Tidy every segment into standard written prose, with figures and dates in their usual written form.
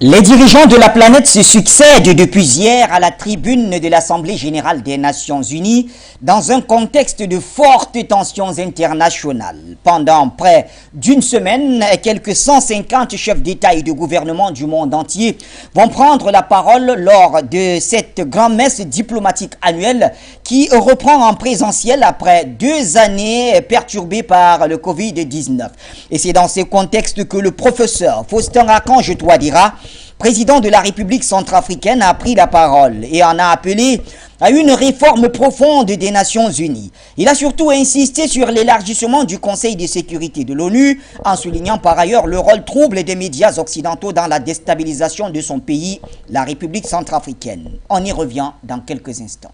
Les dirigeants de la planète se succèdent depuis hier à la tribune de l'Assemblée générale des Nations unies dans un contexte de fortes tensions internationales. Pendant près d'une semaine, quelques 150 chefs d'État et de gouvernement du monde entier vont prendre la parole lors de cette grand-messe diplomatique annuelle qui reprend en présentiel après 2 années perturbées par le Covid-19. Et c'est dans ce contexte que le professeur Faustin Archange Touadéra, président de la République centrafricaine, a pris la parole et en a appelé à une réforme profonde des Nations Unies. Il a surtout insisté sur l'élargissement du Conseil de sécurité de l'ONU, en soulignant par ailleurs le rôle trouble des médias occidentaux dans la déstabilisation de son pays, la République centrafricaine. On y revient dans quelques instants.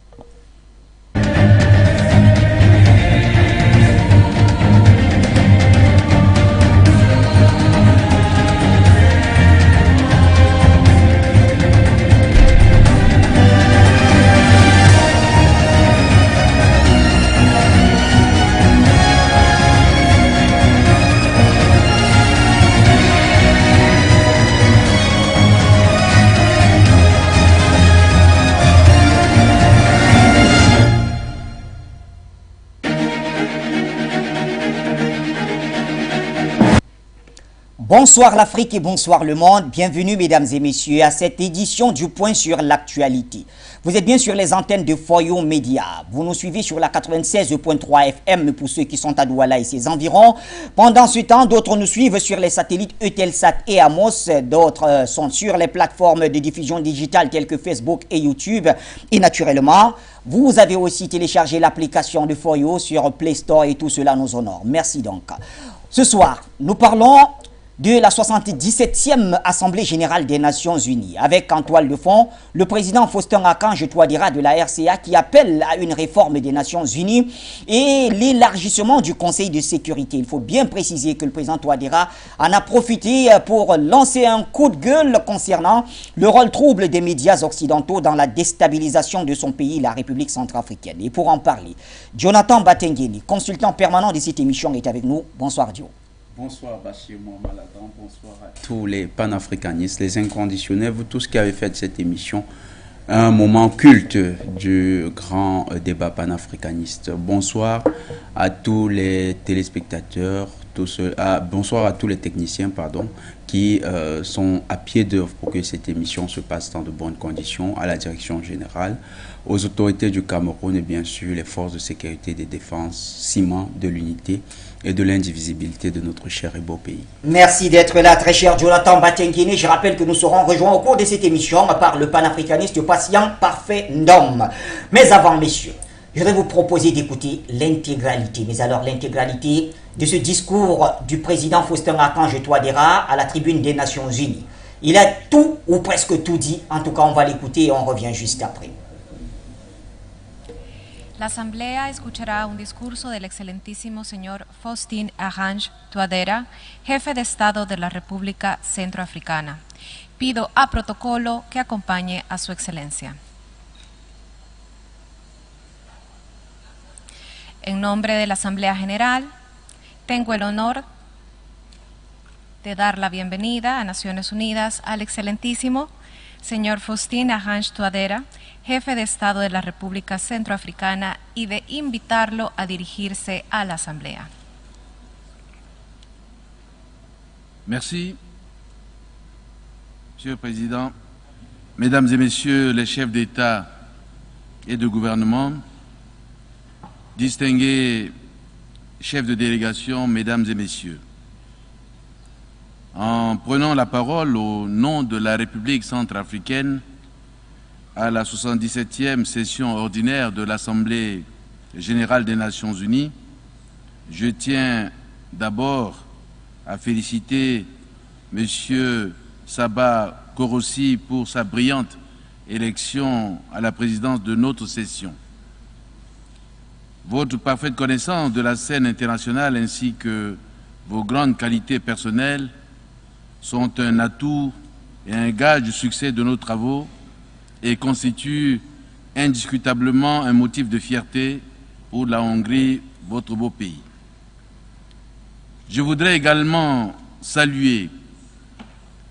Bonsoir l'Afrique et bonsoir le monde. Bienvenue mesdames et messieurs à cette édition du Point sur l'actualité. Vous êtes bien sur les antennes de Foyo Média. Vous nous suivez sur la 96.3 FM pour ceux qui sont à Douala et ses environs. Pendant ce temps, d'autres nous suivent sur les satellites Eutelsat et Amos. D'autres sont sur les plateformes de diffusion digitale telles que Facebook et YouTube. Et naturellement, vous avez aussi téléchargé l'application de Foyo sur Play Store et tout cela nous honore. Merci donc. Ce soir, nous parlons de la 77e Assemblée générale des Nations unies, avec en toile de fond le président Faustin Archange Touadéra de la RCA qui appelle à une réforme des Nations unies et l'élargissement du Conseil de sécurité. Il faut bien préciser que le président Touadéra en a profité pour lancer un coup de gueule concernant le rôle trouble des médias occidentaux dans la déstabilisation de son pays, la République centrafricaine. Et pour en parler, Jonathan Batengeni, consultant permanent de cette émission, est avec nous. Bonsoir Dio. Bonsoir Bachir Maladan, bonsoir à tous les panafricanistes, les inconditionnels, vous tous qui avez fait de cette émission un moment culte du grand débat panafricaniste. Bonsoir à tous les téléspectateurs, bonsoir à tous les techniciens qui sont à pied d'œuvre pour que cette émission se passe dans de bonnes conditions, à la direction générale, aux autorités du Cameroun et bien sûr les forces de sécurité et de défense, ciment de l'unité et de l'indivisibilité de notre cher et beau pays. Merci d'être là, très cher Jonathan Batengeni. Je rappelle que nous serons rejoints au cours de cette émission par le panafricaniste patient Parfait Ndom. Mais avant, messieurs, je vais vous proposer d'écouter l'intégralité. Mais alors, l'intégralité de ce discours du président Faustin Archange Touadéra à la tribune des Nations Unies. Il a tout ou presque tout dit. En tout cas, on va l'écouter et on revient juste après. La Asamblea escuchará un discurso del excelentísimo señor Faustin Archange Touadéra, jefe de Estado de la República Centroafricana. Pido a protocolo que acompañe a su excelencia. En nombre de la Asamblea General, tengo el honor de dar la bienvenida a Naciones Unidas al excelentísimo señor Faustin Archange Touadéra, jefe de Estado de la República Centroafricana, y de invitarlo a dirigirse a la Asamblea. Merci, Monsieur le Président, Mesdames et Messieurs les chefs d'État et de gouvernement, distingués chefs de délégation, Mesdames et Messieurs. En prenant la parole au nom de la République centrafricaine à la 77e session ordinaire de l'Assemblée générale des Nations unies, je tiens d'abord à féliciter M. Saba Korossi pour sa brillante élection à la présidence de notre session. Votre parfaite connaissance de la scène internationale ainsi que vos grandes qualités personnelles sont un atout et un gage du succès de nos travaux et constituent indiscutablement un motif de fierté pour la Hongrie, votre beau pays. Je voudrais également saluer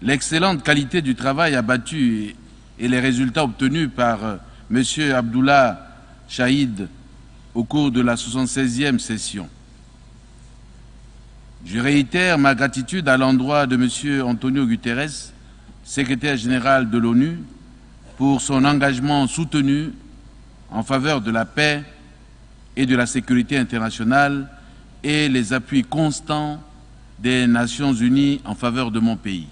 l'excellente qualité du travail abattu et les résultats obtenus par M. Abdullah Shahid au cours de la 76e session. Je réitère ma gratitude à l'endroit de M. Antonio Guterres, secrétaire général de l'ONU, pour son engagement soutenu en faveur de la paix et de la sécurité internationale et les appuis constants des Nations Unies en faveur de mon pays.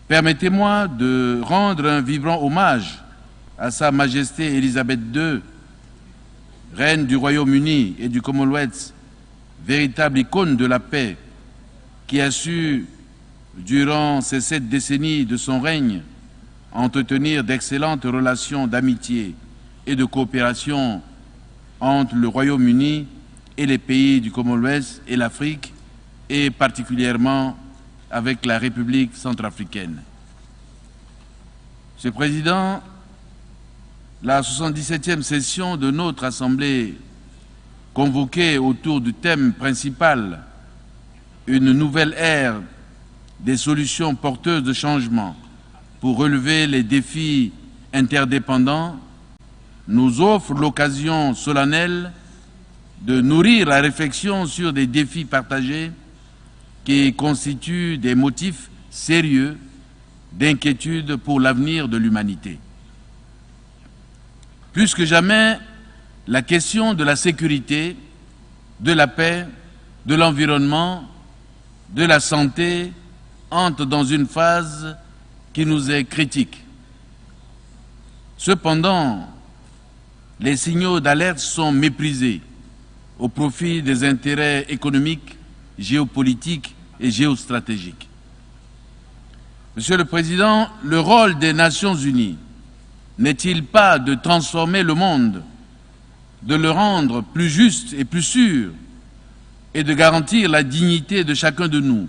Permettez-moi de rendre un vibrant hommage à Sa Majesté Elisabeth II, reine du Royaume-Uni et du Commonwealth, véritable icône de la paix, qui a su, durant ces 7 décennies de son règne, entretenir d'excellentes relations d'amitié et de coopération entre le Royaume-Uni et les pays du Commonwealth et l'Afrique, et particulièrement avec la République centrafricaine. Monsieur le Président, la 77e session de notre Assemblée, convoquée autour du thème principal « Une nouvelle ère des solutions porteuses de changement pour relever les défis interdépendants », nous offre l'occasion solennelle de nourrir la réflexion sur des défis partagés qui constituent des motifs sérieux d'inquiétude pour l'avenir de l'humanité. Plus que jamais, la question de la sécurité, de la paix, de l'environnement, de la santé entre dans une phase qui nous est critique. Cependant, les signaux d'alerte sont méprisés au profit des intérêts économiques, géopolitiques et géostratégiques. Monsieur le Président, le rôle des Nations Unies n'est-il pas de transformer le monde, de le rendre plus juste et plus sûr, et de garantir la dignité de chacun de nous,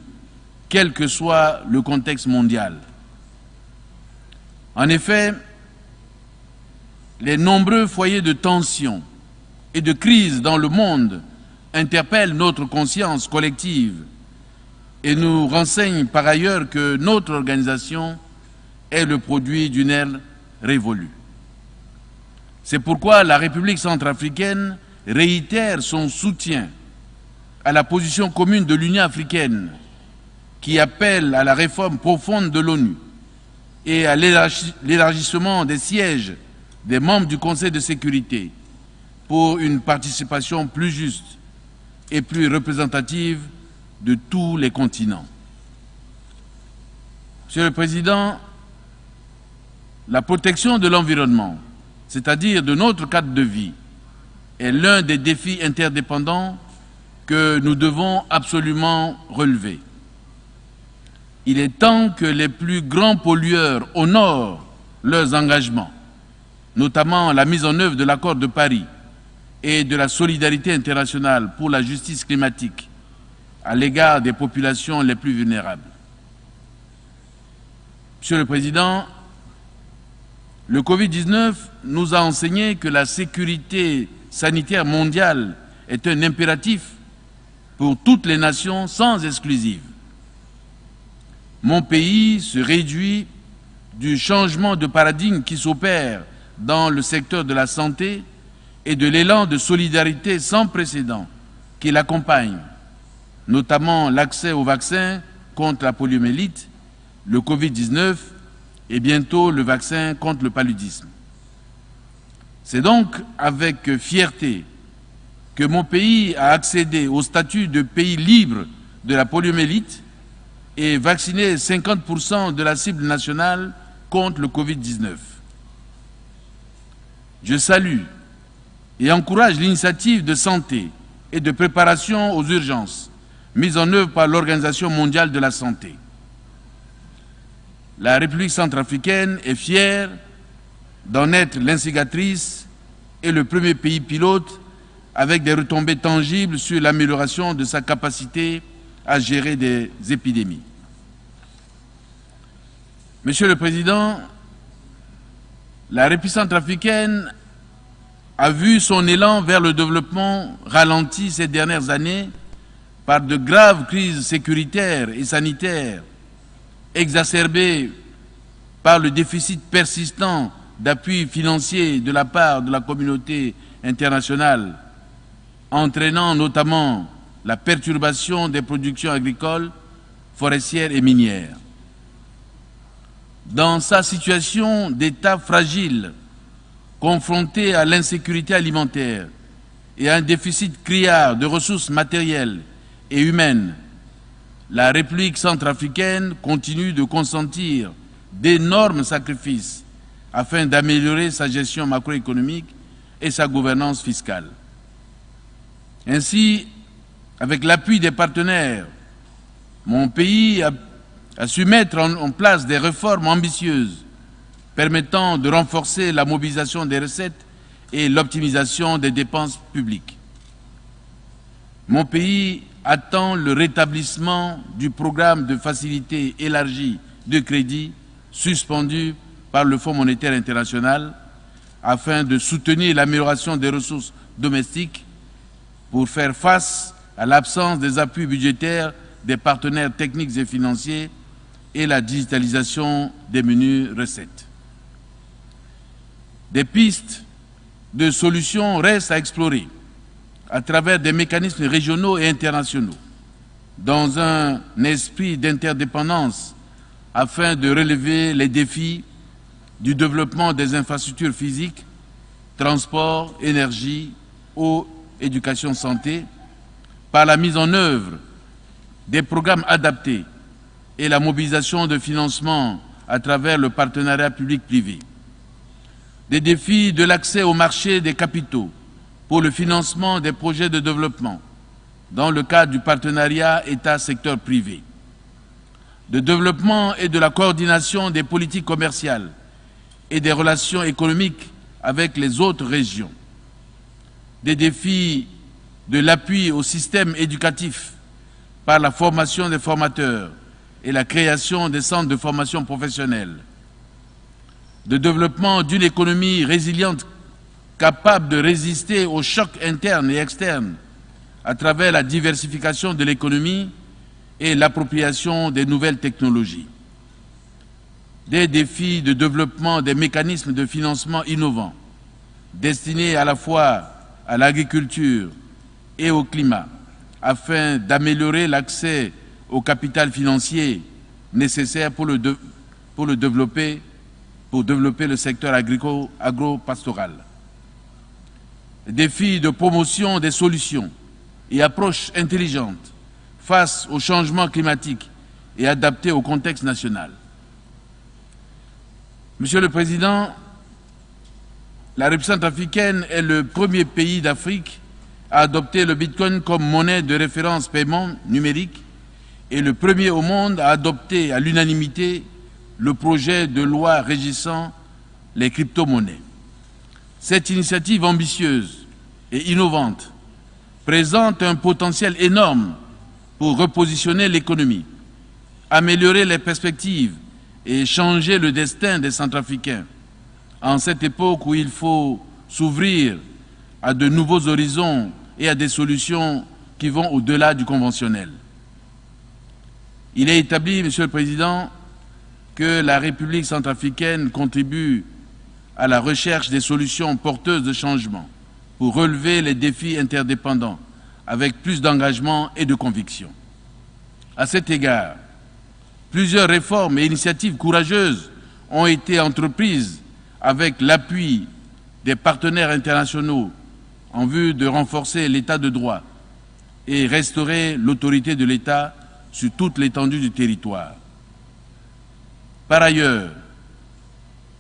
quel que soit le contexte mondial? En effet, les nombreux foyers de tension et de crise dans le monde interpellent notre conscience collective et nous renseignent par ailleurs que notre organisation est le produit d'une ère révolue. C'est pourquoi la République centrafricaine réitère son soutien à la position commune de l'Union africaine qui appelle à la réforme profonde de l'ONU et à l'élargissement des sièges des membres du Conseil de sécurité pour une participation plus juste et plus représentative de tous les continents. Monsieur le Président, la protection de l'environnement, c'est-à-dire de notre cadre de vie, est l'un des défis interdépendants que nous devons absolument relever. Il est temps que les plus grands pollueurs honorent leurs engagements, notamment la mise en œuvre de l'accord de Paris et de la solidarité internationale pour la justice climatique à l'égard des populations les plus vulnérables. Monsieur le Président, le Covid-19 nous a enseigné que la sécurité sanitaire mondiale est un impératif pour toutes les nations sans exclusive. Mon pays se réjouit du changement de paradigme qui s'opère dans le secteur de la santé et de l'élan de solidarité sans précédent qui l'accompagne, notamment l'accès aux vaccins contre la poliomyélite, le Covid-19 et bientôt le vaccin contre le paludisme. C'est donc avec fierté que mon pays a accédé au statut de pays libre de la poliomyélite et vacciné 50% de la cible nationale contre le Covid-19. Je salue et encourage l'initiative de santé et de préparation aux urgences mise en œuvre par l'Organisation mondiale de la santé. La République centrafricaine est fière d'en être l'instigatrice et le premier pays pilote avec des retombées tangibles sur l'amélioration de sa capacité à gérer des épidémies. Monsieur le Président, la République centrafricaine a vu son élan vers le développement ralenti ces dernières années par de graves crises sécuritaires et sanitaires exacerbée par le déficit persistant d'appui financier de la part de la communauté internationale, entraînant notamment la perturbation des productions agricoles, forestières et minières. Dans sa situation d'État fragile, confronté à l'insécurité alimentaire et à un déficit criard de ressources matérielles et humaines, la République centrafricaine continue de consentir d'énormes sacrifices afin d'améliorer sa gestion macroéconomique et sa gouvernance fiscale. Ainsi, avec l'appui des partenaires, mon pays a su mettre en place des réformes ambitieuses permettant de renforcer la mobilisation des recettes et l'optimisation des dépenses publiques. Mon pays attend le rétablissement du programme de facilité élargie de crédit suspendu par le Fonds monétaire international afin de soutenir l'amélioration des ressources domestiques pour faire face à l'absence des appuis budgétaires des partenaires techniques et financiers et la digitalisation des menus recettes. Des pistes de solutions restent à explorer à travers des mécanismes régionaux et internationaux, dans un esprit d'interdépendance afin de relever les défis du développement des infrastructures physiques, transport, énergie, eau, éducation, santé, par la mise en œuvre des programmes adaptés et la mobilisation de financement à travers le partenariat public-privé. Des défis de l'accès au marché des capitaux pour le financement des projets de développement dans le cadre du partenariat État-secteur privé. De développement et de la coordination des politiques commerciales et des relations économiques avec les autres régions. Des défis de l'appui au système éducatif par la formation des formateurs et la création des centres de formation professionnelle. De développement d'une économie résiliente capable de résister aux chocs internes et externes à travers la diversification de l'économie et l'appropriation des nouvelles technologies. Des défis de développement des mécanismes de financement innovants destinés à la fois à l'agriculture et au climat afin d'améliorer l'accès au capital financier nécessaire pour développer le secteur agro-pastoral. Défis de promotion des solutions et approches intelligentes face au changement climatique et adaptées au contexte national. Monsieur le Président, la République centrafricaine est le premier pays d'Afrique à adopter le Bitcoin comme monnaie de référence paiement numérique et le premier au monde à adopter à l'unanimité le projet de loi régissant les crypto-monnaies. Cette initiative ambitieuse et innovante présente un potentiel énorme pour repositionner l'économie, améliorer les perspectives et changer le destin des Centrafricains en cette époque où il faut s'ouvrir à de nouveaux horizons et à des solutions qui vont au-delà du conventionnel. Il est établi, Monsieur le Président, que la République centrafricaine contribue à la recherche des solutions porteuses de changement pour relever les défis interdépendants avec plus d'engagement et de conviction. À cet égard, plusieurs réformes et initiatives courageuses ont été entreprises avec l'appui des partenaires internationaux en vue de renforcer l'état de droit et restaurer l'autorité de l'État sur toute l'étendue du territoire. Par ailleurs,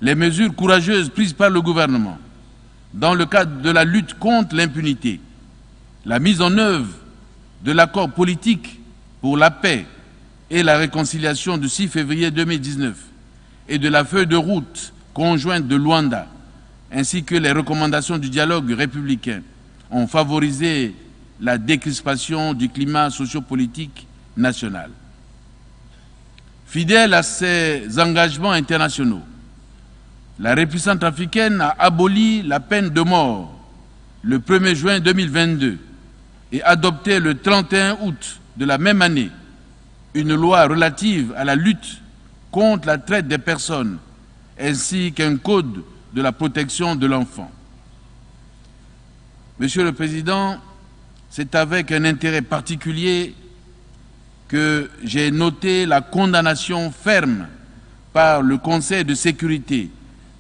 les mesures courageuses prises par le gouvernement dans le cadre de la lutte contre l'impunité, la mise en œuvre de l'accord politique pour la paix et la réconciliation du 6 février 2019 et de la feuille de route conjointe de Luanda, ainsi que les recommandations du dialogue républicain, ont favorisé la décrispation du climat sociopolitique national. Fidèle à ses engagements internationaux, la République centrafricaine a aboli la peine de mort le 1er juin 2022 et adopté le 31 août de la même année une loi relative à la lutte contre la traite des personnes, ainsi qu'un code de la protection de l'enfant. Monsieur le Président, c'est avec un intérêt particulier que j'ai noté la condamnation ferme par le Conseil de sécurité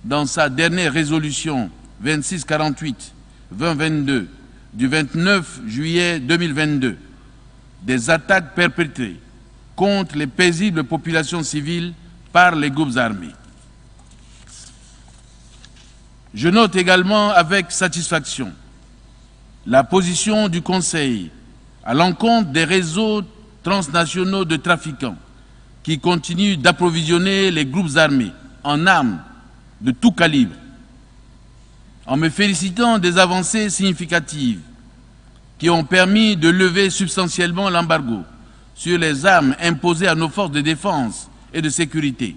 dans sa dernière résolution 2648-2022 du 29 juillet 2022 des attaques perpétrées contre les paisibles populations civiles par les groupes armés. Je note également avec satisfaction la position du Conseil à l'encontre des réseaux transnationaux de trafiquants qui continuent d'approvisionner les groupes armés en armes de tout calibre, en me félicitant des avancées significatives qui ont permis de lever substantiellement l'embargo sur les armes imposées à nos forces de défense et de sécurité.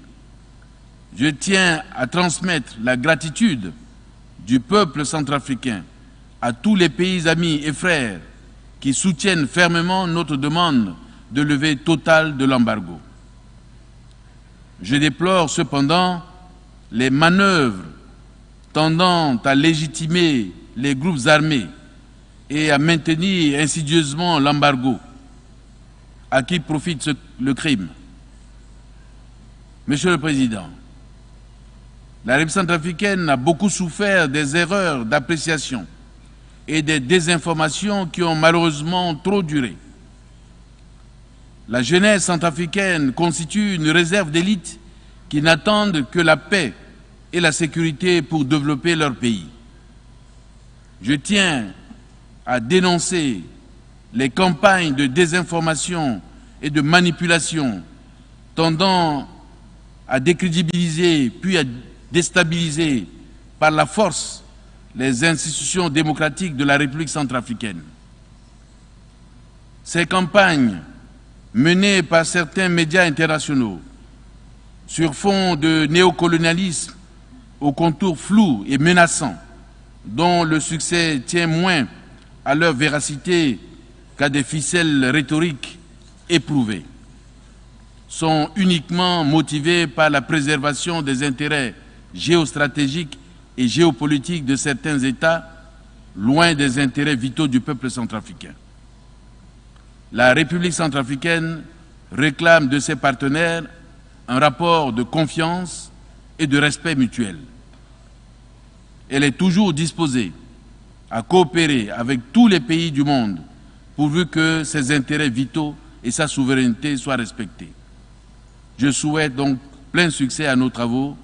Je tiens à transmettre la gratitude du peuple centrafricain à tous les pays amis et frères qui soutiennent fermement notre demande de levée totale de l'embargo. Je déplore cependant les manœuvres tendant à légitimer les groupes armés et à maintenir insidieusement l'embargo. À qui profite le crime? Monsieur le Président, la République centrafricaine a beaucoup souffert des erreurs d'appréciation et des désinformations qui ont malheureusement trop duré. La jeunesse centrafricaine constitue une réserve d'élite qui n'attendent que la paix et la sécurité pour développer leur pays. Je tiens à dénoncer les campagnes de désinformation et de manipulation tendant à décrédibiliser puis à déstabiliser par la force les institutions démocratiques de la République centrafricaine. Ces campagnes menées par certains médias internationaux sur fond de néocolonialisme aux contours flous et menaçants, dont le succès tient moins à leur véracité qu'à des ficelles rhétoriques éprouvées, sont uniquement motivées par la préservation des intérêts géostratégiques et géopolitiques de certains États, loin des intérêts vitaux du peuple centrafricain. La République centrafricaine réclame de ses partenaires un rapport de confiance et de respect mutuel. Elle est toujours disposée à coopérer avec tous les pays du monde pourvu que ses intérêts vitaux et sa souveraineté soient respectés. Je souhaite donc plein succès à nos travaux.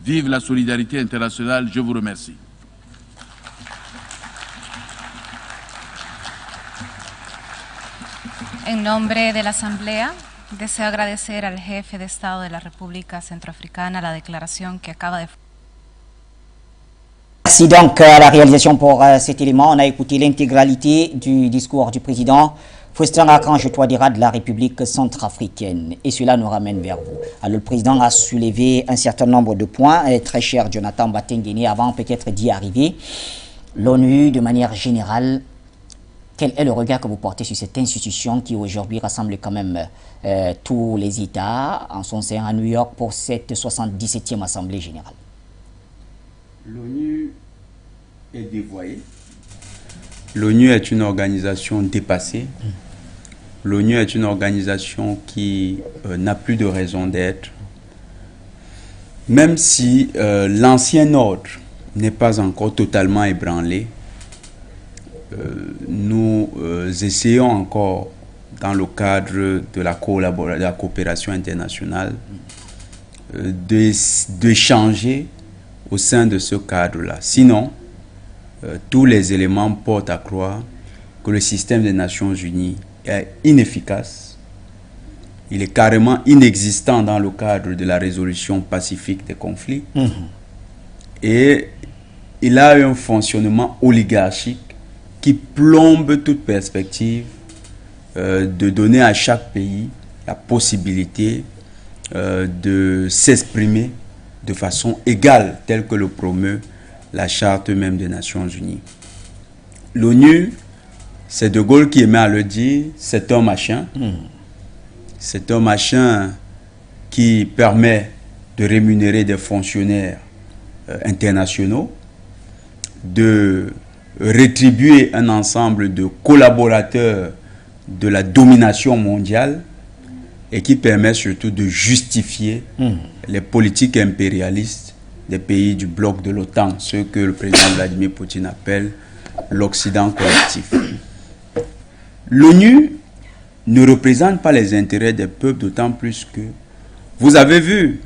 Vive la solidarité internationale. Je vous remercie. En nombre de la Asamblea, deseo agradecer al jefe de Estado de la República Centroafricana la declaración que acaba de... Merci donc à la réalisation pour cet élément. On a écouté l'intégralité du discours du président Faustin Archange Touadéra de la République centrafricaine. Et cela nous ramène vers vous. Alors le président a soulevé un certain nombre de points. Et très cher Jonathan Batengene, avant peut-être d'y arriver, l'ONU de manière générale, quel est le regard que vous portez sur cette institution qui aujourd'hui rassemble quand même tous les États en son sein à New York pour cette 77e Assemblée générale? L'ONU est dévoyée. L'ONU est une organisation dépassée. L'ONU est une organisation qui n'a plus de raison d'être. Même si l'ancien ordre n'est pas encore totalement ébranlé, nous essayons encore, dans le cadre de la coopération internationale, d'échanger au sein de ce cadre-là. Sinon, tous les éléments portent à croire que le système des Nations Unies est inefficace. Il est carrément inexistant dans le cadre de la résolution pacifique des conflits. Et il a un fonctionnement oligarchique qui plombe toute perspective de donner à chaque pays la possibilité de s'exprimer de façon égale, telle que le promeut la charte même des Nations Unies. L'ONU, c'est De Gaulle qui aimait à le dire, c'est un machin. C'est un machin qui permet de rémunérer des fonctionnaires internationaux, de rétribuer un ensemble de collaborateurs de la domination mondiale et qui permet surtout de justifier les politiques impérialistes des pays du bloc de l'OTAN, ce que le président Vladimir Poutine appelle l'Occident collectif. L'ONU ne représente pas les intérêts des peuples, d'autant plus que vous avez vu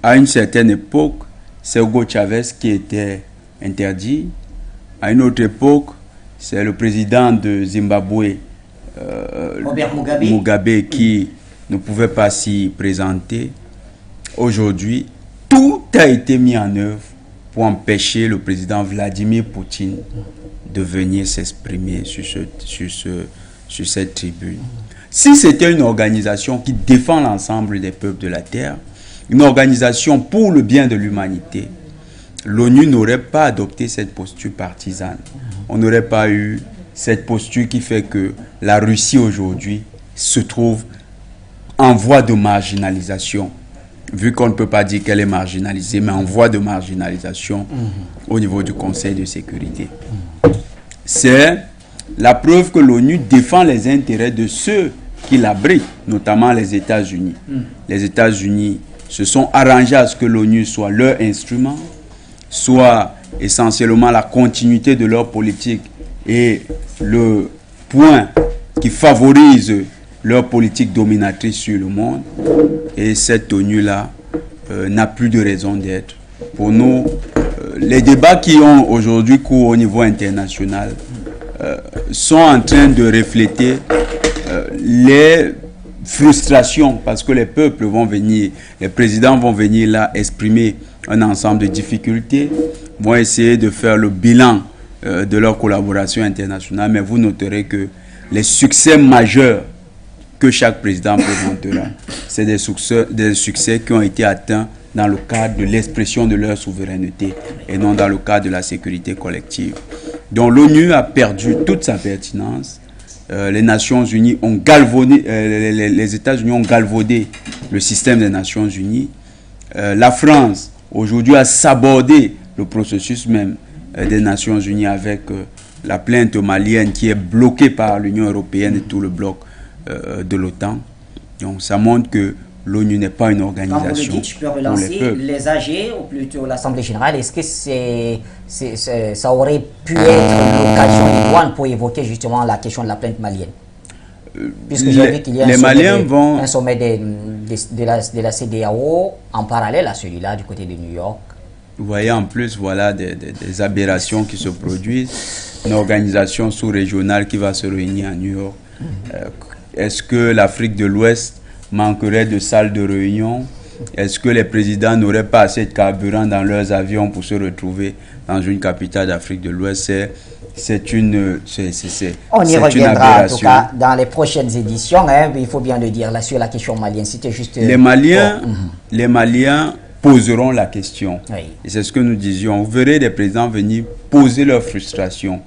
à une certaine époque, c'est Hugo Chavez qui était interdit. À une autre époque, c'est le président de Zimbabwe, Robert Mugabe, qui ne pouvait pas s'y présenter. Aujourd'hui, tout a été mis en œuvre pour empêcher le président Vladimir Poutine de venir s'exprimer sur cette tribune. Si c'était une organisation qui défend l'ensemble des peuples de la Terre, une organisation pour le bien de l'humanité, l'ONU n'aurait pas adopté cette posture partisane. On n'aurait pas eu cette posture qui fait que la Russie aujourd'hui se trouve en voie de marginalisation, vu qu'on ne peut pas dire qu'elle est marginalisée, mais en voie de marginalisation au niveau du Conseil de sécurité. C'est la preuve que l'ONU défend les intérêts de ceux qui l'abritent, notamment les États-Unis. Les États-Unis se sont arrangés à ce que l'ONU soit leur instrument, soit essentiellement la continuité de leur politique et le point qui favorise leur politique dominatrice sur le monde. Et cette ONU-là n'a plus de raison d'être. Pour nous, les débats qui ont aujourd'hui cours au niveau international sont en train de refléter les frustrations, parce que les peuples vont venir, les présidents vont venir là exprimer un ensemble de difficultés, vont essayer de faire le bilan de leur collaboration internationale, mais vous noterez que les succès majeurs que chaque président présentera, c'est des succès qui ont été atteints dans le cadre de l'expression de leur souveraineté et non dans le cadre de la sécurité collective. Donc l'ONU a perdu toute sa pertinence. Les Nations Unies ont galvaudé, les États-Unis ont galvaudé le système des Nations Unies. La France aujourd'hui a sabordé le processus même des Nations Unies avec la plainte malienne qui est bloquée par l'Union européenne et tout le bloc de l'OTAN. Donc ça montre que l'ONU n'est pas une organisation. Quand vous le dites, je peux relancer les AG, ou plutôt l'Assemblée générale. Est-ce que ça aurait pu être l'occasion idoine pour évoquer justement la question de la plainte malienne? Puisque j'ai vu qu'il y a un sommet de la CEDEAO en parallèle à celui-là du côté de New York. Vous voyez en plus, voilà des aberrations qui se produisent. Une organisation sous-régionale qui va se réunir à New York. Est-ce que l'Afrique de l'Ouest manquerait de salles de réunion? Est-ce que les présidents n'auraient pas assez de carburant dans leurs avions pour se retrouver dans une capitale d'Afrique de l'Ouest? On y reviendra en tout cas dans les prochaines éditions, hein, il faut bien le dire là sur la question malienne. C'était juste les Maliens poseront la question. Oui. Et c'est ce que nous disions. Vous verrez des présidents venir poser leur frustration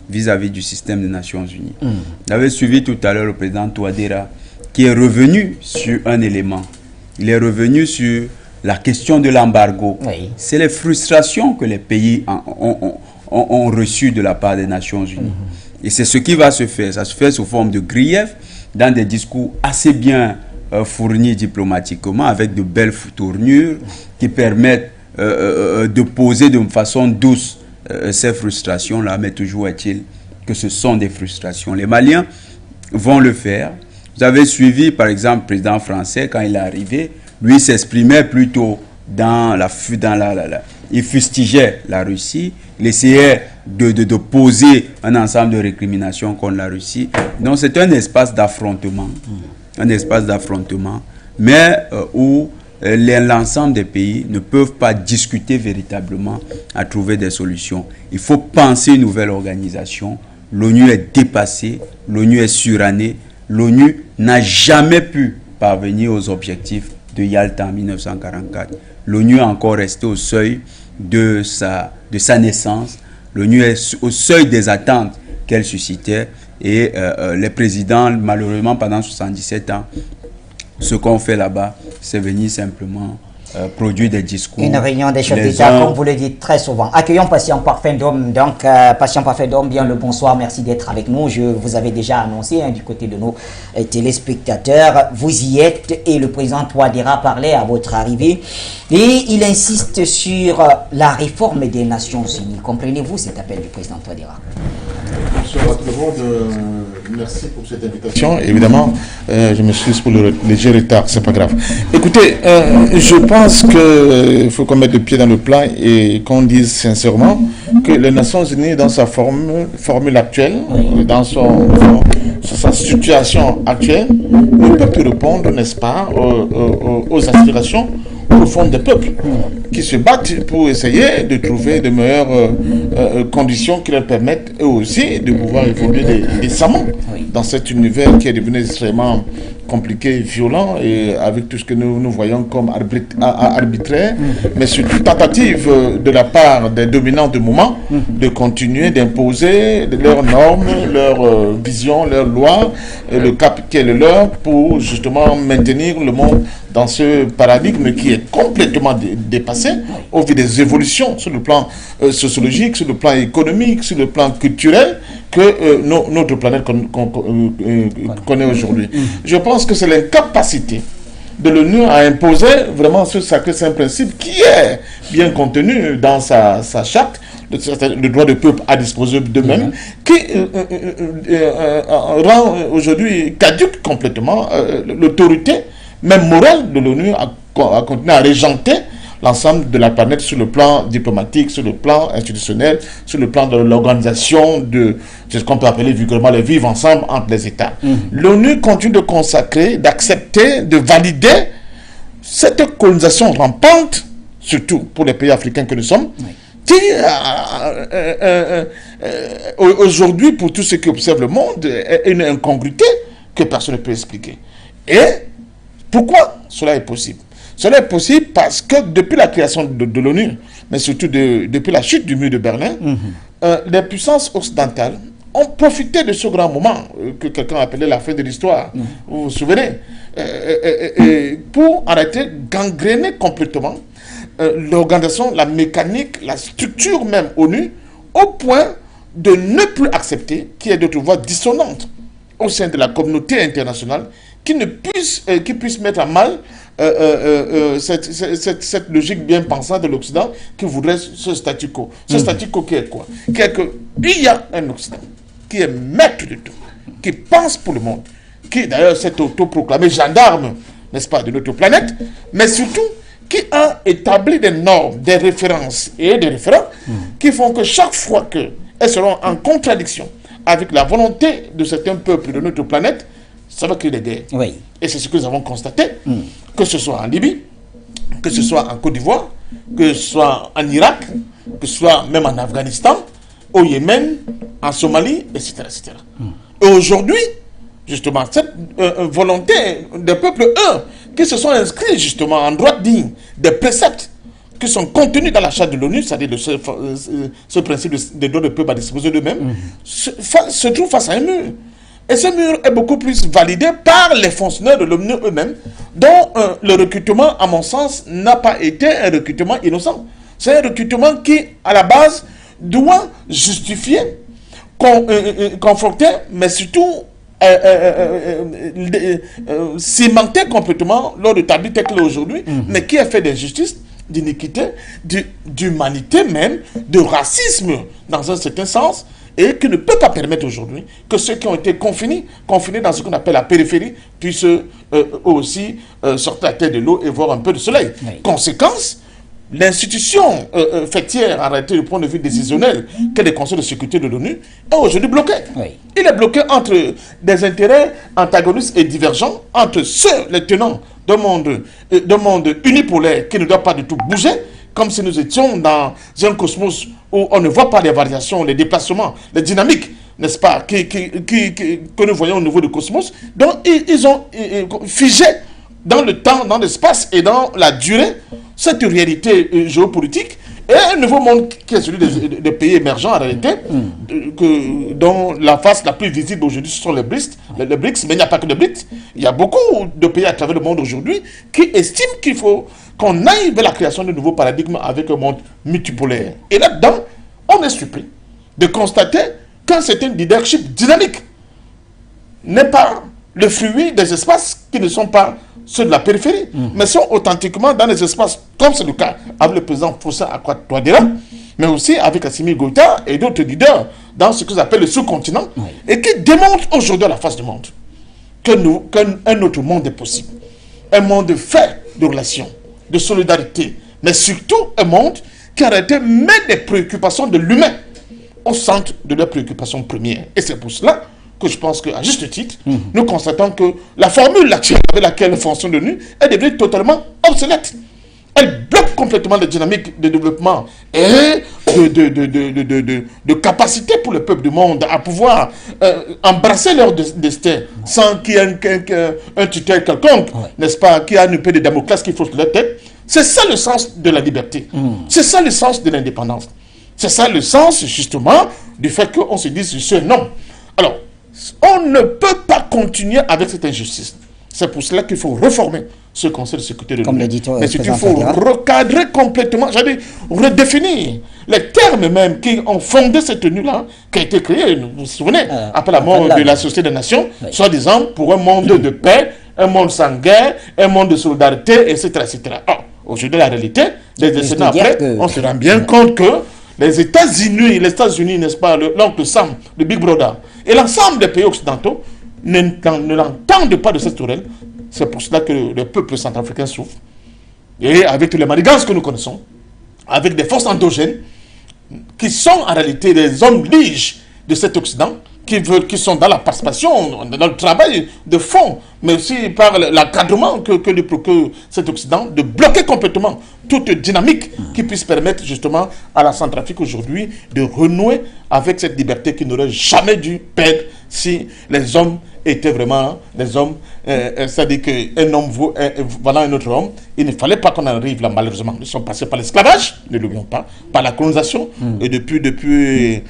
vis-à-vis du système des Nations Unies. Vous avez suivi tout à l'heure le président Touadéra qui est revenu sur un élément. Il est revenu sur la question de l'embargo. Oui. C'est les frustrations que les pays ont reçues de la part des Nations Unies. Et c'est ce qui va se faire. Ça se fait sous forme de griefs, dans des discours assez bien fournis diplomatiquement, avec de belles tournures qui permettent de poser de façon douce ces frustrations-là. Mais toujours est-il que ce sont des frustrations. Les Maliens vont le faire. Vous avez suivi, par exemple, le président français, quand il est arrivé, lui s'exprimait plutôt il fustigeait la Russie, il essayait de poser un ensemble de récriminations contre la Russie. Donc c'est un espace d'affrontement, mais où l'ensemble des pays ne peuvent pas discuter véritablement à trouver des solutions. Il faut penser une nouvelle organisation. L'ONU est dépassée, l'ONU est surannée, l'ONU n'a jamais pu parvenir aux objectifs de Yalta en 1944. L'ONU est encore restée au seuil de sa naissance. L'ONU est au seuil des attentes qu'elle suscitait. Et les présidents, malheureusement, pendant 77 ans, Ce qu'on fait là-bas, c'est venir simplement produire des discours. Une réunion des chefs d'État, comme vous le dites très souvent. Accueillons Patient Parfait d'Homme. Donc, Patient Parfait d'Homme, bien le bonsoir. Merci d'être avec nous. Je vous avais déjà annoncé du côté de nos téléspectateurs. Vous y êtes et le président Touadéra parlait à votre arrivée. Et il insiste sur la réforme des Nations Unies. Comprenez-vous cet appel du président Touadéra? Bonsoir à tout le monde. Merci pour cette invitation. Évidemment, je m'excuse pour le léger retard, c'est pas grave. Écoutez, je pense qu'il faut qu'on mette le pied dans le plat et qu'on dise sincèrement que les Nations Unies, dans sa formule actuelle, dans sa situation actuelle, ne peut plus répondre, n'est-ce pas, aux aspirations au fond des peuples qui se battent pour essayer de trouver de meilleures conditions qui leur permettent eux aussi de pouvoir évoluer décemment dans cet univers qui est devenu extrêmement compliqué, violent et avec tout ce que nous voyons comme arbitraire, mais surtout tentative de la part des dominants du moment de continuer d'imposer leurs normes, leurs visions, leurs lois, le cap qui est le leur pour justement maintenir le monde dans ce paradigme qui est complètement dépassé au vu des évolutions sur le plan sociologique, sur le plan économique, sur le plan culturel que notre planète connaît aujourd'hui. Je pense que c'est l'incapacité de l'ONU à imposer vraiment ce sacré-saint principe qui est bien contenu dans sa charte, le droit du peuple à disposer d'eux-mêmes, qui rend aujourd'hui caduque complètement l'autorité même morale de l'ONU à continuer à régenter l'ensemble de la planète sur le plan diplomatique, sur le plan institutionnel, sur le plan de l'organisation de ce qu'on peut appeler vulgairement le vivre ensemble entre les États. L'ONU continue de consacrer, d'accepter, de valider cette colonisation rampante, surtout pour les pays africains que nous sommes, qui aujourd'hui, pour tous ceux qui observent le monde, est une incongruité que personne ne peut expliquer. Et pourquoi cela est possible? Cela est possible parce que depuis la création de l'ONU, mais surtout depuis la chute du mur de Berlin, les puissances occidentales ont profité de ce grand moment que quelqu'un appelait la fin de l'histoire, vous vous souvenez, pour arrêter, gangréner complètement l'organisation, la mécanique, la structure même ONU, au point de ne plus accepter qu'il y ait d'autres voix dissonantes au sein de la communauté internationale qui puisse mettre à mal cette logique bien pensante de l'Occident qui voudrait ce statu quo. Ce statu quo qui est quoi? Qui est qu'il y a un Occident qui est maître de tout, qui pense pour le monde, qui d'ailleurs s'est autoproclamé gendarme, n'est-ce pas, de notre planète, mais surtout qui a établi des normes, des références et des référents qui font que chaque fois qu'elles seront en contradiction avec la volonté de certains peuples de notre planète, ça va créer des guerres. Oui. Et c'est ce que nous avons constaté, que ce soit en Libye, que ce soit en Côte d'Ivoire, que ce soit en Irak, que ce soit même en Afghanistan, au Yémen, en Somalie, etc. etc. Et aujourd'hui, justement, cette volonté des peuples, eux, qui se sont inscrits justement en droite digne des préceptes qui sont contenus dans la charte de l'ONU, c'est-à-dire ce principe des droits des peuples à disposer d'eux-mêmes, se trouve face à un mur. Et ce mur est beaucoup plus validé par les fonctionnaires de l'ONU eux-mêmes, dont le recrutement, à mon sens, n'a pas été un recrutement innocent. C'est un recrutement qui, à la base, doit justifier, conforter, mais surtout cimenter complètement l'ordre établi tel qu'il est aujourd'hui, mais qui est fait d'injustice, d'iniquité, d'humanité même, de racisme dans un certain sens, et qui ne peut pas permettre aujourd'hui que ceux qui ont été confinés dans ce qu'on appelle la périphérie, puissent aussi sortir la tête de l'eau et voir un peu de soleil. Oui. Conséquence, l'institution fêtière, en réalité, du point de vue décisionnel, qu'est le Conseil de sécurité de l'ONU, est aujourd'hui bloqué. Oui. Il est bloqué entre des intérêts antagonistes et divergents, entre ceux, les tenants d'un monde unipolaire qui ne doit pas du tout bouger, comme si nous étions dans un cosmos où on ne voit pas les variations, les déplacements, les dynamiques, n'est-ce pas, que nous voyons au niveau du cosmos. Donc, ils ont figé dans le temps, dans l'espace et dans la durée cette réalité géopolitique. Et un nouveau monde qui est celui des pays émergents en réalité, dont la face la plus visible aujourd'hui ce sont les BRICS, mais il n'y a pas que les BRICS. Il y a beaucoup de pays à travers le monde aujourd'hui qui estiment qu'il faut qu'on aille vers la création de nouveaux paradigmes avec un monde multipolaire. Et là-dedans, on est surpris de constater qu'un certain leadership dynamique n'est pas le fruit des espaces qui ne sont pas ceux de la périphérie, mais sont authentiquement dans les espaces, comme c'est le cas avec le président Faustin Touadéra, mais aussi avec Assimi Goïta et d'autres leaders dans ce que j'appelle le sous-continent, et qui démontrent aujourd'hui à la face du monde qu'un autre monde est possible. Un monde fait de relations, de solidarité, mais surtout un monde qui en réalité met les préoccupations de l'humain au centre de leurs préoccupations premières. Et c'est pour cela que je pense qu'à juste titre, nous constatons que la formule actuelle avec laquelle fonctionne l'ONU est devenue totalement obsolète. Elle bloque complètement les dynamiques de développement et de capacité pour le peuple du monde à pouvoir embrasser leur destin sans qu'il y ait un tuteur quelconque, n'est-ce pas, qui a une épée de Damoclès qui fausse leur tête. C'est ça le sens de la liberté. C'est ça le sens de l'indépendance. C'est ça le sens, justement, du fait qu'on se dise je suis un homme. Alors, on ne peut pas continuer avec cette injustice. C'est pour cela qu'il faut réformer ce Conseil de sécurité de l'ONU. Mais il faut recadrer complètement, j'allais redéfinir les termes même qui ont fondé cette tenue-là, qui a été créée, vous vous souvenez, après la mort de la Société des Nations, soi-disant pour un monde de paix, un monde sans guerre, un monde de solidarité, etc. etc. Aujourd'hui, la réalité, des décennies après, on se rend bien compte que les États-Unis, n'est-ce pas, l'oncle Sam, le Big Brother, et l'ensemble des pays occidentaux ne l'entendent pas de cette tourelle. C'est pour cela que le peuple centrafricain souffre. Et avec tous les manigances que nous connaissons, avec des forces endogènes, qui sont en réalité des hommes liges de cet Occident, qui sont dans la participation, dans le travail de fond, mais aussi par l'encadrement que cet Occident, de bloquer complètement toute dynamique qui puisse permettre justement à la Centrafrique aujourd'hui de renouer avec cette liberté qui n'aurait jamais dû perdre si les hommes étaient vraiment des hommes, c'est-à-dire qu'un homme voilà un autre homme. Il ne fallait pas qu'on arrive là, malheureusement. Nous sommes passés par l'esclavage, ne l'oublions pas, par la colonisation, et depuis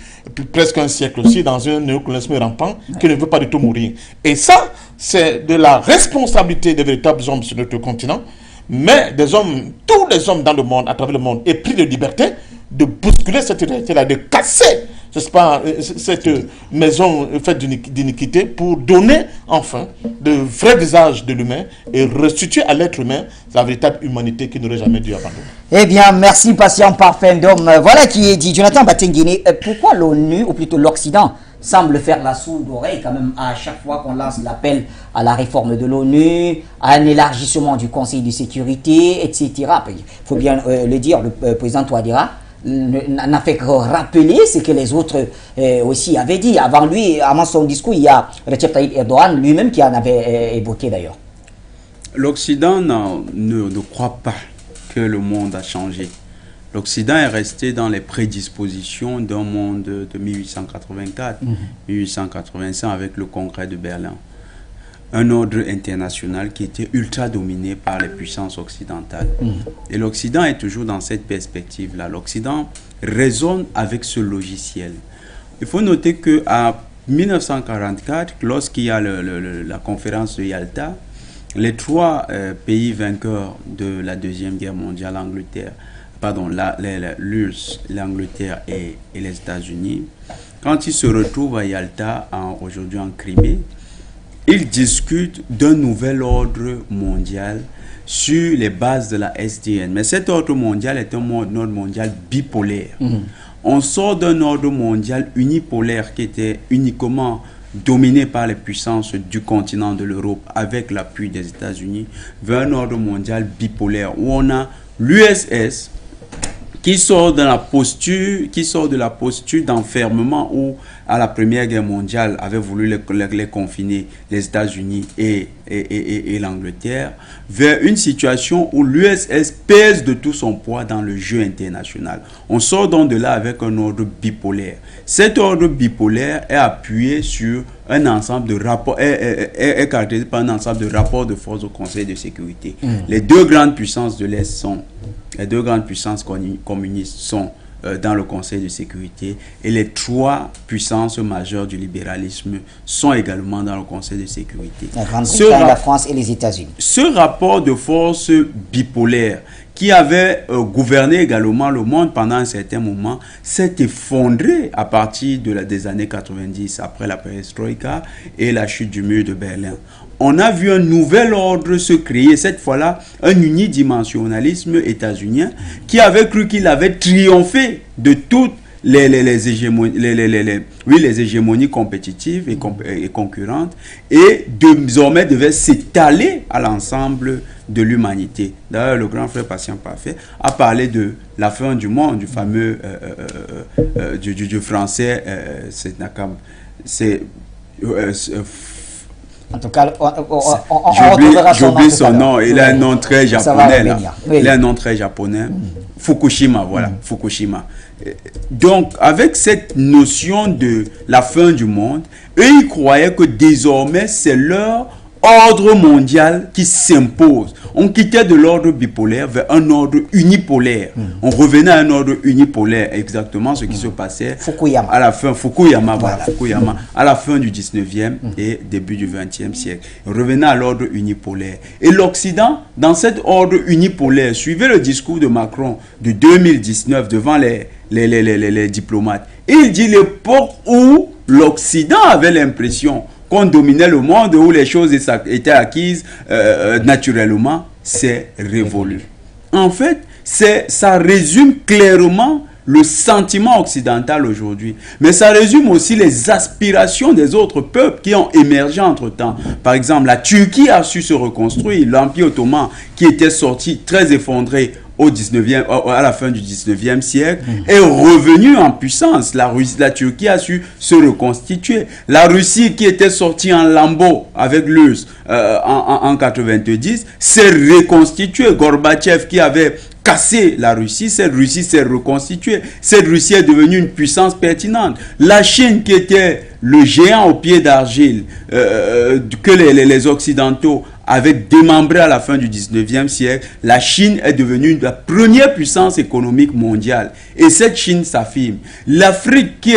presque un siècle aussi, dans un néocolonialisme rampant qui ne veut pas du tout mourir. Et ça, c'est de la responsabilité des véritables hommes sur notre continent, mais des hommes, tous les hommes dans le monde, à travers le monde, épris de liberté, de bousculer cette réalité-là, de casser, n'est-ce pas, cette maison faite d'iniquité pour donner enfin de vrais visages de l'humain et restituer à l'être humain la véritable humanité qui n'aurait jamais dû abandonner. Eh bien, merci, patient parfum d'homme. Voilà qui est dit. Jonathan Batenguine, pourquoi l'ONU, ou plutôt l'Occident, semble faire la sourde oreille quand même à chaque fois qu'on lance l'appel à la réforme de l'ONU, à un élargissement du Conseil de sécurité, etc. Il faut bien le dire, le président Touadéra n'a fait que rappeler ce que les autres aussi avaient dit. Avant lui, avant son discours, il y a Recep Tayyip Erdogan lui-même qui en avait évoqué d'ailleurs. L'Occident ne croit pas que le monde a changé. L'Occident est resté dans les prédispositions d'un monde de 1884, 1885 avec le Congrès de Berlin. Un ordre international qui était ultra dominé par les puissances occidentales. Et l'Occident est toujours dans cette perspective-là. L'Occident raisonne avec ce logiciel. Il faut noter qu'à 1944, lorsqu'il y a la conférence de Yalta, les trois pays vainqueurs de la Deuxième Guerre mondiale, l'URSS, l'Angleterre et les États-Unis, quand ils se retrouvent à Yalta, aujourd'hui en Crimée, ils discutent d'un nouvel ordre mondial sur les bases de la SDN. Mais cet ordre mondial est un ordre mondial bipolaire. On sort d'un ordre mondial unipolaire qui était uniquement dominé par les puissances du continent de l'Europe avec l'appui des États-Unis, vers un ordre mondial bipolaire où on a l'URSS qui sort de la posture d'enfermement où, à la Première Guerre mondiale, avait voulu les confiner les États-Unis et l'Angleterre, vers une situation où l'URSS pèse de tout son poids dans le jeu international. On sort donc de là avec un ordre bipolaire. Cet ordre bipolaire est appuyé sur un ensemble de rapports, est caractérisé par un ensemble de rapports de force au Conseil de sécurité. Les deux grandes puissances de l'Est sont les deux grandes puissances communistes sont dans le Conseil de sécurité et les trois puissances majeures du libéralisme sont également dans le Conseil de sécurité. La Grande-Bretagne, la France et les États-Unis. Ce rapport de force bipolaire qui avait gouverné également le monde pendant un certain moment, s'est effondré à partir des années 90, après la perestroïka et la chute du mur de Berlin. On a vu un nouvel ordre se créer, cette fois-là, un unidimensionnalisme états-unien qui avait cru qu'il avait triomphé de toutes les hégémonies compétitives et concurrentes et désormais devait s'étaler à l'ensemble de l'humanité. D'ailleurs, le grand frère Patient Parfait a parlé de la fin du monde, du fameux du français, en tout cas, j'oublie son nom. Il a un nom très japonais. Il a un nom très japonais. Fukushima, voilà. Fukushima. Donc, avec cette notion de la fin du monde, eux, ils croyaient que désormais, c'est leur ordre mondial qui s'impose. On quittait de l'ordre bipolaire vers un ordre unipolaire. On revenait à un ordre unipolaire, exactement ce qui se passait Fukuyama. À la fin, Fukuyama, à la fin du 19e et début du 20e siècle. On revenait à l'ordre unipolaire. Et l'Occident, dans cet ordre unipolaire, suivait le discours de Macron de 2019 devant les diplomates. Il dit l'époque où l'Occident avait l'impression qu'on dominait le monde, où les choses étaient acquises naturellement, c'est révolu. En fait, ça résume clairement le sentiment occidental aujourd'hui. Mais ça résume aussi les aspirations des autres peuples qui ont émergé entre-temps. Par exemple, la Turquie a su se reconstruire. L'Empire ottoman, qui était sorti très effondré à la fin du 19e siècle, est revenu en puissance. La Turquie a su se reconstituer. La Russie, qui était sortie en lambeaux avec l'URSS en 90, s'est reconstituée. Gorbatchev, qui avait cassé la Russie, cette Russie s'est reconstituée. Cette Russie est devenue une puissance pertinente. La Chine, qui était le géant au pied d'argile que les Occidentaux avaient démembré à la fin du 19e siècle, la Chine est devenue la première puissance économique mondiale. Et cette Chine s'affirme. L'Afrique qui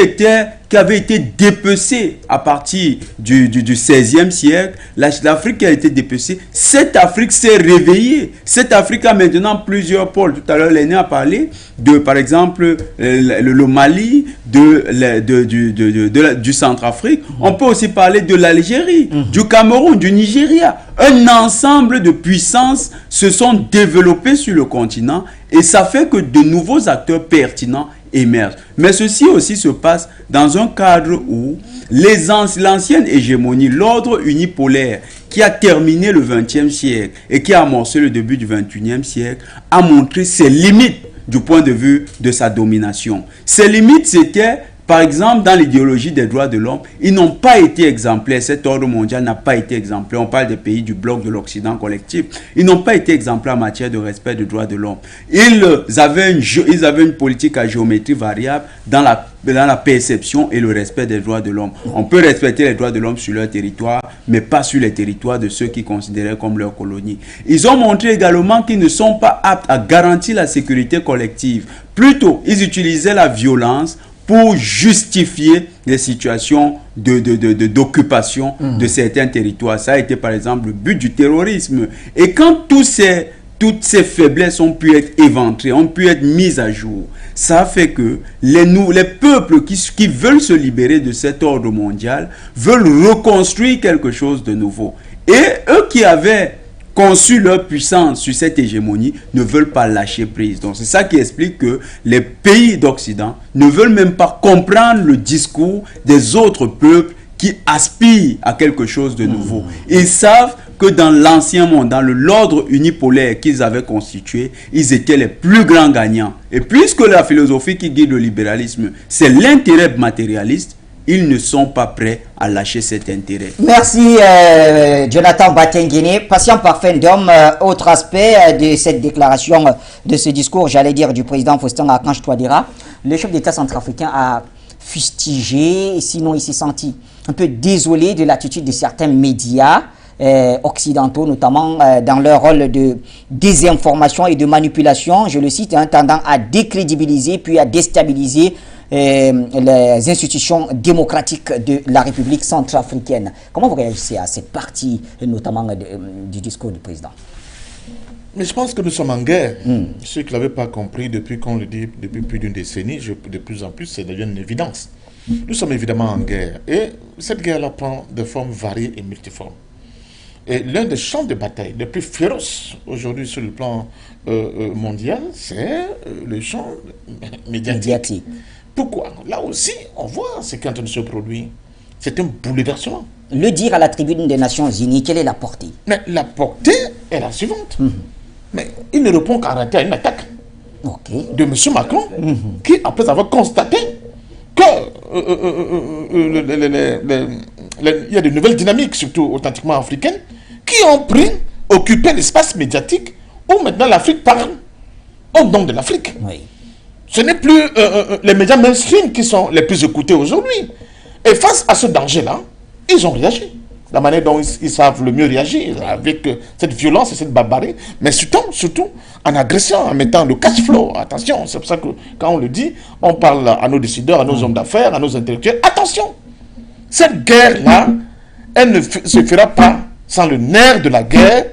avait été dépecée à partir du 16e siècle, l'Afrique qui a été dépecée, cette Afrique s'est réveillée. Cette Afrique a maintenant plusieurs pôles. Tout à l'heure, Léné a parlé de, par exemple, le Mali, du Centrafrique. On peut aussi parler de l'Algérie, du Cameroun, du Nigeria. Un ensemble de puissances se sont développées sur le continent et ça fait que de nouveaux acteurs pertinents émergent. Mais ceci aussi se passe dans un cadre où l'ancienne hégémonie, l'ordre unipolaire qui a terminé le 20e siècle et qui a amorcé le début du 21e siècle, a montré ses limites du point de vue de sa domination. Ces limites, c'était, par exemple, dans l'idéologie des droits de l'homme, ils n'ont pas été exemplaires. Cet ordre mondial n'a pas été exemplaire. On parle des pays du bloc de l'Occident collectif. Ils n'ont pas été exemplaires en matière de respect des droits de l'homme. Ils avaient une politique à géométrie variable dans la perception et le respect des droits de l'homme. On peut respecter les droits de l'homme sur leur territoire, mais pas sur les territoires de ceux qu'ils considéraient comme leur colonie. Ils ont montré également qu'ils ne sont pas aptes à garantir la sécurité collective. Plutôt, ils utilisaient la violence pour justifier les situations d'occupation de certains territoires. Ça a été par exemple le but du terrorisme. Et quand toutes ces faiblesses ont pu être éventrées, ont pu être mises à jour, ça fait que les peuples qui veulent se libérer de cet ordre mondial veulent reconstruire quelque chose de nouveau. Et eux qui avaient conçu leur puissance sur cette hégémonie ne veulent pas lâcher prise. Donc c'est ça qui explique que les pays d'Occident ne veulent même pas comprendre le discours des autres peuples qui aspirent à quelque chose de nouveau. Ils savent que dans l'ancien monde, dans l'ordre unipolaire qu'ils avaient constitué, ils étaient les plus grands gagnants. Et puisque la philosophie qui guide le libéralisme, c'est l'intérêt matérialiste, ils ne sont pas prêts à lâcher cet intérêt. Merci Jonathan Batengene. Patient Parfait d'homme, autre aspect de cette déclaration, de ce discours, j'allais dire, du président Faustin Archange Touadéra, le chef d'État centrafricain a fustigé, sinon il s'est senti un peu désolé de l'attitude de certains médias occidentaux, notamment dans leur rôle de désinformation et de manipulation, je le cite, tendant à décrédibiliser puis à déstabiliser les institutions démocratiques de la République centrafricaine. Comment vous réagissez à cette partie, notamment du discours du président? Mais je pense que nous sommes en guerre. Ceux qui ne l'avaient pas compris depuis qu'on le dit depuis plus d'une décennie, de plus en plus, ça devient une évidence. Nous sommes évidemment en guerre. Et cette guerre-là prend des formes variées et multiformes. Et l'un des champs de bataille les plus féroces aujourd'hui sur le plan mondial, c'est le champ médiatique. Pourquoi? Là aussi, on voit ce qui est en train de se produire. C'est un bouleversement. Le dire à la tribune des Nations Unies, quelle est la portée? Mais la portée est la suivante. Mais il ne répond qu'en réalité à une attaque de M. Macron, qui, après avoir constaté que il y a de nouvelles dynamiques, surtout authentiquement africaines, qui ont occupé l'espace médiatique où maintenant l'Afrique parle au nom de l'Afrique. Oui. Ce n'est plus les médias mainstream qui sont les plus écoutés aujourd'hui. Et face à ce danger-là, ils ont réagi. La manière dont ils savent le mieux réagir avec cette violence et cette barbarie, mais surtout en agressant, en mettant le cash flow. Attention, c'est pour ça que quand on le dit, on parle à nos décideurs, à nos hommes d'affaires, à nos intellectuels. Attention, cette guerre-là, elle ne se fera pas sans le nerf de la guerre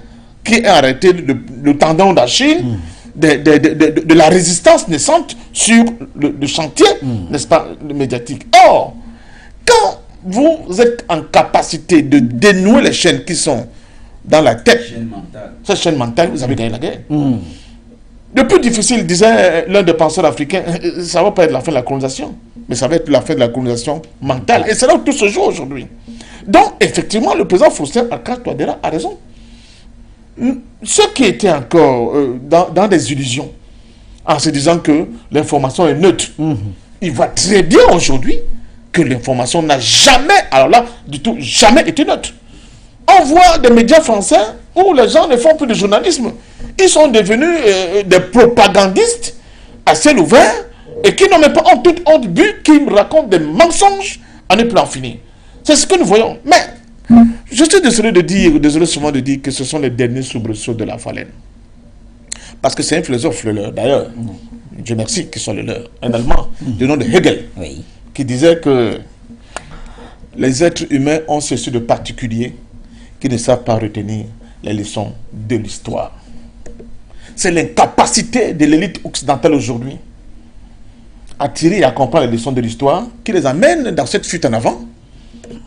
qui est arrêté le tendon d'Achille de la résistance naissante sur le chantier, n'est-ce pas, médiatique. Or, quand vous êtes en capacité de dénouer les chaînes qui sont dans la tête, cette chaîne mentale, vous avez gagné la guerre. Le plus difficile, disait l'un des penseurs africains, ça ne va pas être la fin de la colonisation, mais ça va être la fin de la colonisation mentale. Et c'est là où tout se joue aujourd'hui. Donc, effectivement, le président Faustin Archange Touadéra a raison. Ceux qui étaient encore dans des illusions, en se disant que l'information est neutre, ils voient très bien aujourd'hui que l'information n'a jamais, alors là, du tout, jamais été neutre. On voit des médias français où les gens ne font plus de journalisme. Ils sont devenus des propagandistes à ciel ouvert et qui n'ont même pas en toute honte but, qui racontent des mensonges à ne plus en finir. C'est ce que nous voyons. Mais je suis désolé souvent de dire que ce sont les derniers soubresauts de la Phalène. Parce que c'est un philosophe, le leur, d'ailleurs, Dieu merci qu'il soit le leur, un Allemand, du nom de Hegel. Oui. Qui disait que les êtres humains ont ceci de particulier qui ne savent pas retenir les leçons de l'histoire. C'est l'incapacité de l'élite occidentale aujourd'hui à tirer et à comprendre les leçons de l'histoire qui les amène dans cette fuite en avant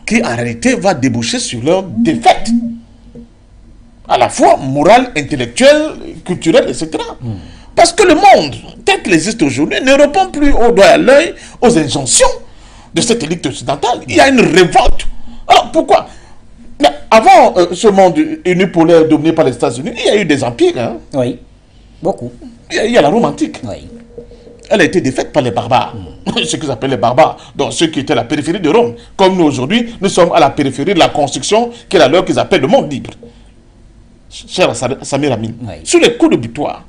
qui en réalité va déboucher sur leur défaite à la fois morale, intellectuelle, culturelle, etc. Parce que le monde, tel qu'il existe aujourd'hui, ne répond plus au doigt et à l'œil aux injonctions de cette élite occidentale. Il y a une révolte. Alors pourquoi? Mais avant ce monde unipolaire dominé par les États-Unis, il y a eu des empires. Hein? Oui, beaucoup. Il y a la Rome antique. Oui. Elle a été défaite par les barbares. Ce qu'ils appellent les barbares. Donc ceux qui étaient à la périphérie de Rome. Comme nous aujourd'hui, nous sommes à la périphérie de la construction qui est la leur qu'ils appellent le monde libre. Cher Samir Amin. Oui. Sous les coups de butoir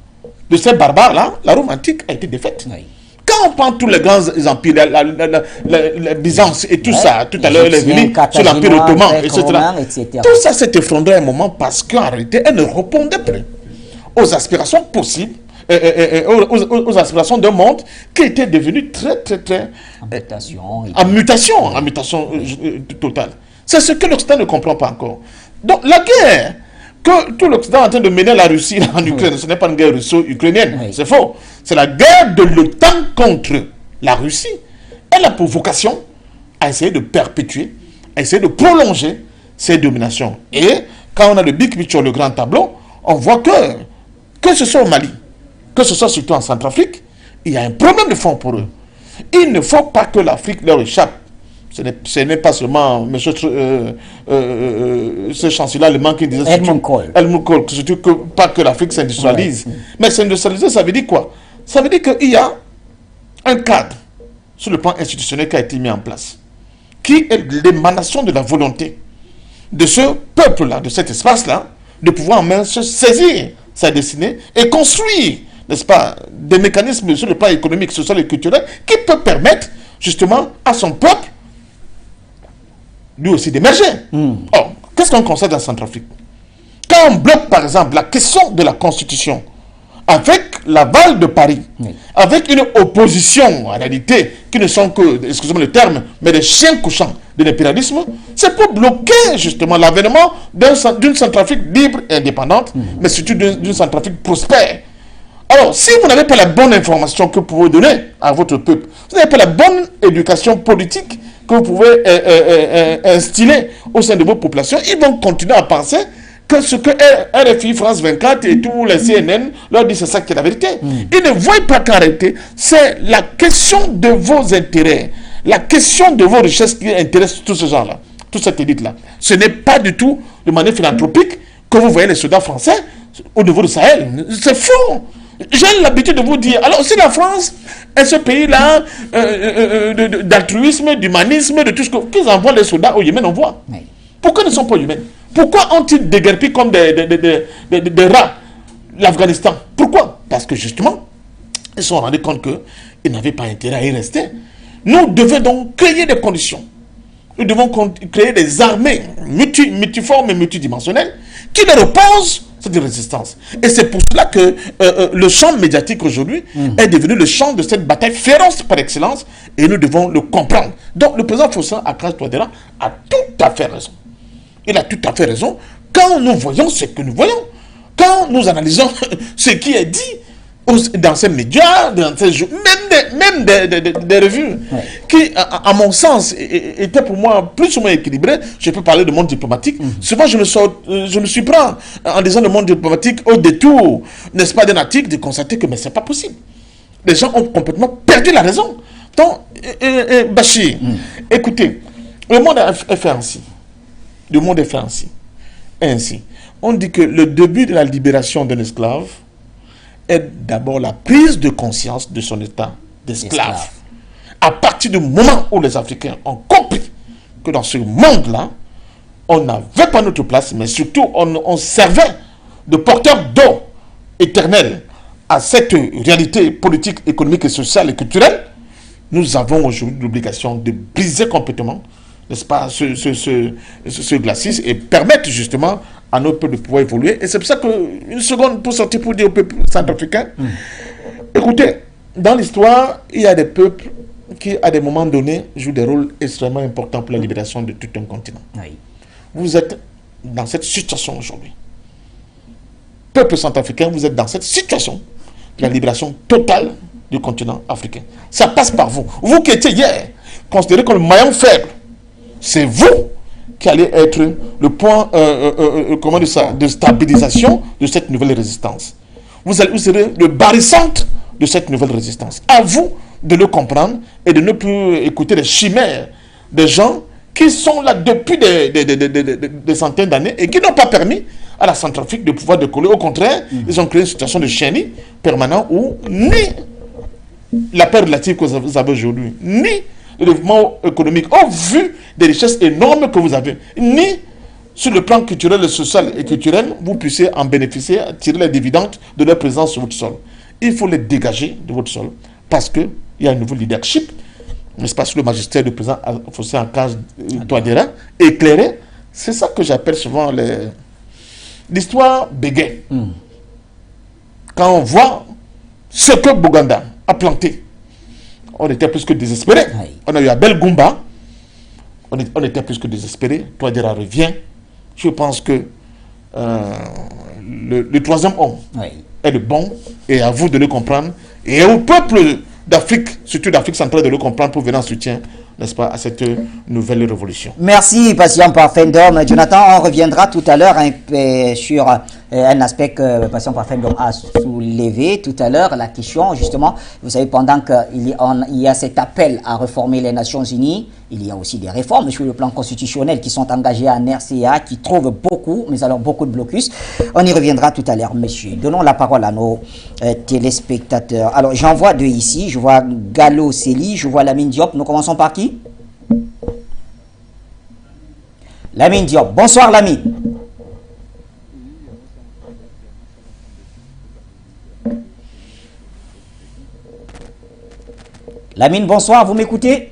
de ces barbares-là, la Rome antique a été défaite. Oui. Quand on prend tous les grands empires, la Byzance et tout ça, tout à l'heure, elle est venue sur l'Empire ottoman, etc. Tout ça s'est effondré à un moment parce qu'en réalité, elle ne répondait plus aux aspirations possibles, aux aspirations d'un monde qui était devenu très en mutation totale. C'est ce que l'Occident ne comprend pas encore. Donc la guerre que tout l'Occident est en train de mener la Russie en Ukraine, ce n'est pas une guerre russo-ukrainienne, c'est faux. C'est la guerre de l'OTAN contre la Russie. Elle a pour vocation à essayer de perpétuer, à essayer de prolonger ces dominations. Et quand on a le big picture, le grand tableau, on voit que ce soit au Mali, que ce soit surtout en Centrafrique, il y a un problème de fond pour eux. Il ne faut pas que l'Afrique leur échappe. Ce n'est pas seulement ce chancelier allemand qui disait Helmut Kohl, surtout que, pas que l'Afrique s'industrialise. Ouais. Mais s'industrialiser, ça veut dire quoi? Ça veut dire qu'il y a un cadre sur le plan institutionnel qui a été mis en place, qui est l'émanation de la volonté de ce peuple-là, de cet espace-là, de pouvoir en main se saisir sa destinée et construire, n'est-ce pas, des mécanismes sur le plan économique, social et culturel qui peuvent permettre justement à son peuple lui aussi d'émerger. Or, qu'est-ce qu'on constate en Centrafrique? Quand on bloque, par exemple, la question de la Constitution, avec l'aval de Paris, avec une opposition, en réalité, qui ne sont que, excusez-moi le terme, mais des chiens couchants de l'impérialisme, c'est pour bloquer justement l'avènement d'une Centrafrique libre et indépendante, mais surtout d'une Centrafrique prospère. Alors, si vous n'avez pas la bonne information que vous pouvez donner à votre peuple, vous n'avez pas la bonne éducation politique que vous pouvez instiller au sein de vos populations, ils vont continuer à penser que ce que RFI, France 24 et tous les CNN leur disent, c'est ça qui est la vérité. Ils ne voient pas qu'en réalité, c'est la question de vos intérêts, la question de vos richesses qui intéresse tous ces gens-là, toute cette élite-là. Ce n'est pas du tout de manière philanthropique que vous voyez les soldats français au niveau du Sahel. C'est faux. J'ai l'habitude de vous dire, alors si la France est ce pays-là d'altruisme, d'humanisme, de tout ce qu'ils envoient les soldats au Yémen, on voit. Pourquoi ils ne sont pas humains? Pourquoi ont-ils déguerpi comme des rats l'Afghanistan? Pourquoi? Parce que justement, ils se sont rendus compte qu'ils n'avaient pas intérêt à y rester. Nous devons donc créer des conditions. Nous devons créer des armées multiformes et multidimensionnelles qui leur opposent cette résistance. Et c'est pour cela que le champ médiatique aujourd'hui est devenu le champ de cette bataille féroce par excellence et nous devons le comprendre. Donc le président Faustin Archange Touadéra a tout à fait raison. Il a tout à fait raison quand nous voyons ce que nous voyons, quand nous analysons ce qui est dit dans ces médias, dans ces même des revues, qui, à mon sens, étaient pour moi plus ou moins équilibrées. Je peux parler de monde diplomatique. Souvent, je me suis pris en disant le monde diplomatique au détour, n'est-ce pas, d'un article, de constater que mais c'est pas possible. Les gens ont complètement perdu la raison. Donc, Bachir, écoutez, le monde est fait ainsi. Le monde est fait ainsi. On dit que le début de la libération d'un esclave est d'abord la prise de conscience de son état d'esclave. À partir du moment où les Africains ont compris que dans ce monde-là, on n'avait pas notre place, mais surtout on servait de porteur d'eau éternelle à cette réalité politique, économique, et sociale et culturelle, nous avons aujourd'hui l'obligation de briser complètement, n'est-ce pas, ce glacis et permettre justement à nos peuples de pouvoir évoluer. Et c'est pour ça qu'une seconde pour sortir pour dire au peuple centrafricain, écoutez, dans l'histoire, il y a des peuples qui, à des moments donnés, jouent des rôles extrêmement importants pour la libération de tout un continent. Vous êtes dans cette situation aujourd'hui. Peuple centrafricain, vous êtes dans cette situation de la libération totale du continent africain. Ça passe par vous. Vous qui étiez hier considéré comme le maillon faible, c'est vous qui allez être le point de stabilisation de cette nouvelle résistance. Vous serez le barycentre de cette nouvelle résistance. À vous de le comprendre et de ne plus écouter les chimères des gens qui sont là depuis des centaines d'années et qui n'ont pas permis à la Centrafrique de pouvoir décoller. Au contraire, ils ont créé une situation de chenille permanent où ni la paix relative que vous avez aujourd'hui, ni le développement économique, au vu des richesses énormes que vous avez, ni sur le plan culturel, social et culturel, vous puissiez en bénéficier, tirer les dividendes de leur présence sur votre sol. Il faut les dégager de votre sol parce qu'il y a un nouveau leadership, n'est-ce pas, sous le magistère du président Faustin Archange Touadéra, éclairé. C'est ça que j'appelle souvent l'histoire béguet. Quand on voit ce que Boganda a planté, on était plus que désespérés. On a eu Abel Goumba, on était plus que désespérés. Touadéra revient. Je pense que le troisième homme est le bon, et à vous de le comprendre, et au peuple d'Afrique, surtout d'Afrique centrale, de le comprendre pour venir en soutien, n'est-ce pas, à cette nouvelle révolution. Merci, Patient Parfendom. Jonathan, on reviendra tout à l'heure sur un aspect que Patient Parfendom a soulevé tout à l'heure, la question, justement, vous savez, pendant qu'il y a cet appel à réformer les Nations Unies, il y a aussi des réformes sur le plan constitutionnel qui sont engagées en RCA, qui trouvent beaucoup, mais alors beaucoup de blocus. On y reviendra tout à l'heure, monsieur. Donnons la parole à nos téléspectateurs. Alors, j'en vois deux ici. Je vois Gallo Célie, je vois Lamine Diop. Nous commençons par qui? Lamine Diop. Bonsoir, Lamine. Lamine, bonsoir. Vous m'écoutez?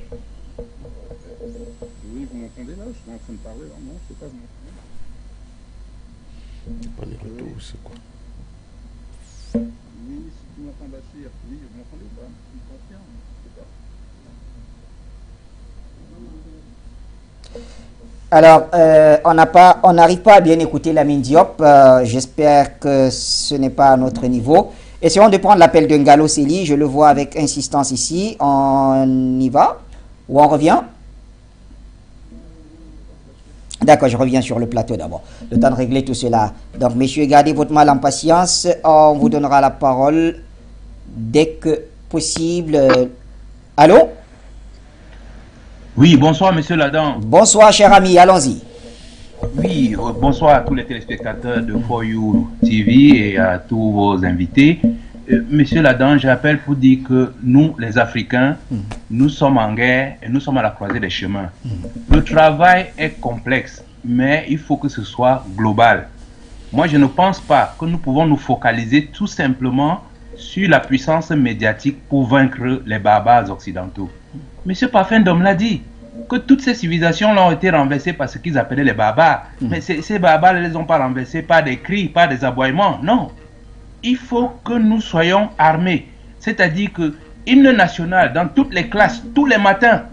Alors, on n'arrive pas à bien écouter Lamine Diop. J'espère que ce n'est pas à notre niveau. Essayons de prendre l'appel de Ngalo Seli. Je le vois avec insistance ici. On y va ou on revient? D'accord, je reviens sur le plateau d'abord. Le temps de régler tout cela. Donc, messieurs, gardez votre mal en patience. On vous donnera la parole dès que possible. Allô? Oui, bonsoir, monsieur Ladan. Bonsoir, cher ami, allons-y. Oui, bonsoir à tous les téléspectateurs de For You TV et à tous vos invités. Monsieur Ladan, j'appelle pour dire que nous, les Africains, nous sommes en guerre et nous sommes à la croisée des chemins. Le travail est complexe, mais il faut que ce soit global. Moi, je ne pense pas que nous pouvons nous focaliser tout simplement sur la puissance médiatique pour vaincre les barbares occidentaux. Monsieur Parfendom l'a dit, que toutes ces civilisations-là ont été renversées par ce qu'ils appelaient les barbares. Mais ces barbares ne les ont pas renversés par des cris, par des aboiements. Non. Il faut que nous soyons armés. C'est-à-dire que hymne national dans toutes les classes, tous les matins,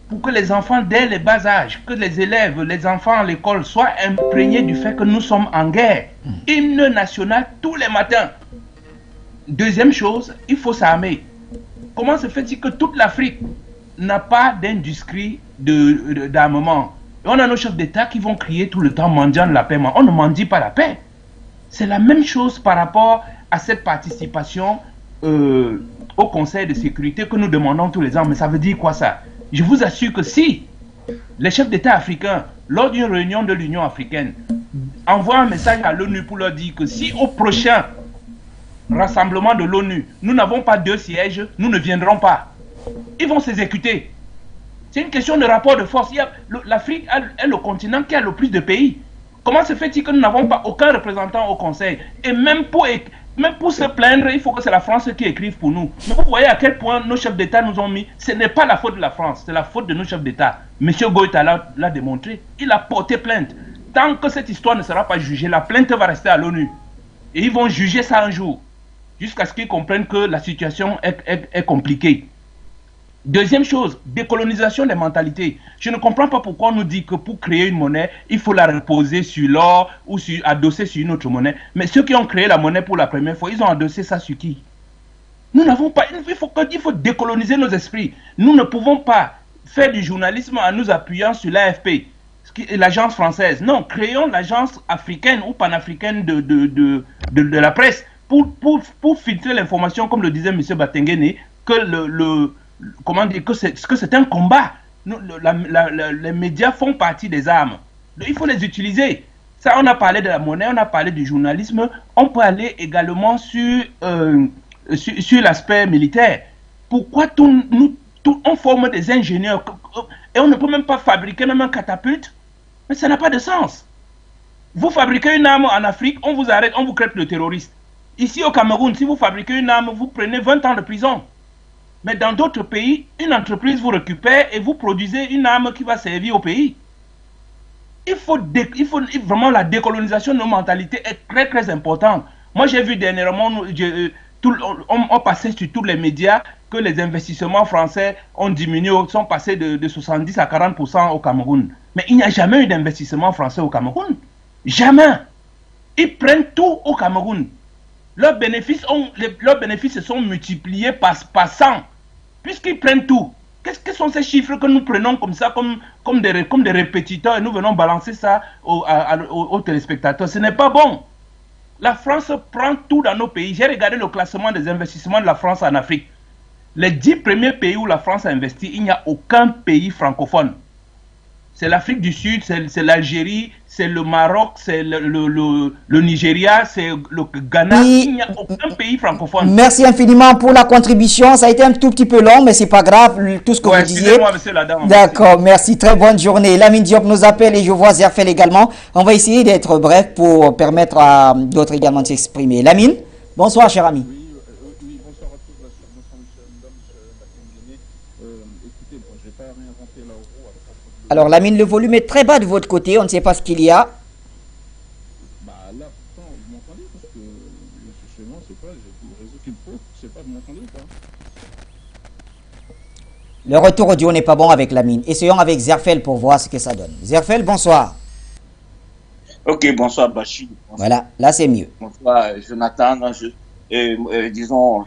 pour que les enfants, dès les bas âges, que les élèves, les enfants à l'école soient imprégnés du fait que nous sommes en guerre. Hymne national tous les matins. Deuxième chose, il faut s'armer. Comment se fait-il que toute l'Afrique n'a pas d'industrie d'armement? On a nos chefs d'État qui vont crier tout le temps mendiant la paix. On ne mendie pas la paix. C'est la même chose par rapport à cette participation au Conseil de sécurité que nous demandons tous les ans. Mais ça veut dire quoi ça? Je vous assure que si les chefs d'État africains, lors d'une réunion de l'Union africaine, envoient un message à l'ONU pour leur dire que si au prochain rassemblement de l'ONU, nous n'avons pas 2 sièges, nous ne viendrons pas. Ils vont s'exécuter. C'est une question de rapport de force. L'Afrique est le continent qui a le plus de pays. Comment se fait-il que nous n'avons pas aucun représentant au Conseil? Et même pour se plaindre, il faut que c'est la France qui écrive pour nous. Mais vous voyez à quel point nos chefs d'État nous ont mis. Ce n'est pas la faute de la France, c'est la faute de nos chefs d'État. Monsieur Goïta l'a démontré. Il a porté plainte. Tant que cette histoire ne sera pas jugée, la plainte va rester à l'ONU. Et ils vont juger ça un jour. Jusqu'à ce qu'ils comprennent que la situation est compliquée. Deuxième chose, décolonisation des mentalités. Je ne comprends pas pourquoi on nous dit que pour créer une monnaie, il faut la reposer sur l'or ou adosser sur une autre monnaie. Mais ceux qui ont créé la monnaie pour la première fois, ils ont adossé ça sur qui? Nous n'avons pas... Il faut décoloniser nos esprits. Nous ne pouvons pas faire du journalisme en nous appuyant sur l'AFP, l'agence française. Non, créons l'agence africaine ou panafricaine de la presse pour filtrer l'information, comme le disait M. Batengene, que comment dire, que c'est un combat. Les médias font partie des armes. Donc, il faut les utiliser. Ça, on a parlé de la monnaie, on a parlé du journalisme. On peut aller également sur l'aspect militaire. Pourquoi on forme des ingénieurs et on ne peut même pas fabriquer même un catapulte? Mais ça n'a pas de sens. Vous fabriquez une arme en Afrique, on vous arrête, on vous crête le terroriste. Ici au Cameroun, si vous fabriquez une arme, vous prenez 20 ans de prison. Mais dans d'autres pays, une entreprise vous récupère et vous produisez une arme qui va servir au pays. Il faut vraiment, la décolonisation de nos mentalités est très très importante. Moi j'ai vu dernièrement, on passait sur tous les médias que les investissements français ont diminué, sont passés de 70 à 40% au Cameroun. Mais il n'y a jamais eu d'investissement français au Cameroun. Jamais. Ils prennent tout au Cameroun. Leurs bénéfices se sont multipliés par 100, puisqu'ils prennent tout. Qu'est-ce que sont ces chiffres que nous prenons comme ça, comme des répétiteurs, et nous venons balancer ça aux téléspectateurs? Ce n'est pas bon. La France prend tout dans nos pays. J'ai regardé le classement des investissements de la France en Afrique. Les 10 premiers pays où la France a investi, il n'y a aucun pays francophone. C'est l'Afrique du Sud, c'est l'Algérie, c'est le Maroc, c'est le Nigeria, c'est le Ghana. Il n'y a aucun pays francophone. Merci infiniment pour la contribution. Ça a été un tout petit peu long, mais c'est pas grave, tout ce que vous disiez. Excusez-moi, monsieur Ladan. D'accord, merci. Très bonne journée. Lamine Diop nous appelle et je vois Zerfel également. On va essayer d'être bref pour permettre à d'autres également de s'exprimer. Lamine, bonsoir, cher ami. Alors, Lamine, le volume est très bas de votre côté. On ne sait pas ce qu'il y a. Bah là, pourtant, vous m'entendez parce que justement, sais pas, j'ai tout le réseau qu'il faut. Je sais pas, vous m'entendez ou pas? Le retour audio n'est pas bon avec Lamine. Essayons avec Zerfel pour voir ce que ça donne. Zerfel, bonsoir. Ok, bonsoir Bachir. Bonsoir. Voilà, là c'est mieux. Bonsoir Jonathan. Disons,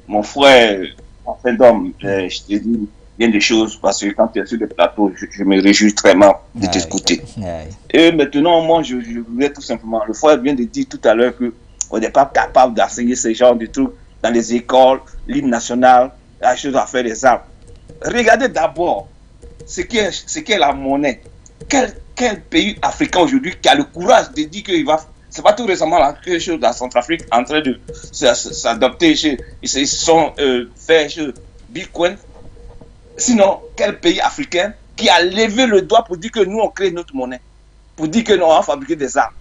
mon frère, en fin d'homme, je te dis bien des choses parce que quand tu es sur le plateau, je me réjouis très de t'écouter. Et maintenant, moi, je voulais tout simplement, le frère vient de dire tout à l'heure qu'on n'est pas capable d'enseigner ce genre de trucs dans les écoles, l'hymne national, la chose à faire des armes. Regardez d'abord ce qu'est la monnaie. Quel pays africain aujourd'hui qui a le courage de dire qu'il va... C'est pas tout récemment là, quelque chose dans Centrafrique en train de s'adopter, ils se sont fait Bitcoin. Sinon, quel pays africain qui a levé le doigt pour dire que nous on crée notre monnaie, pour dire que nous on va fabriquer des armes?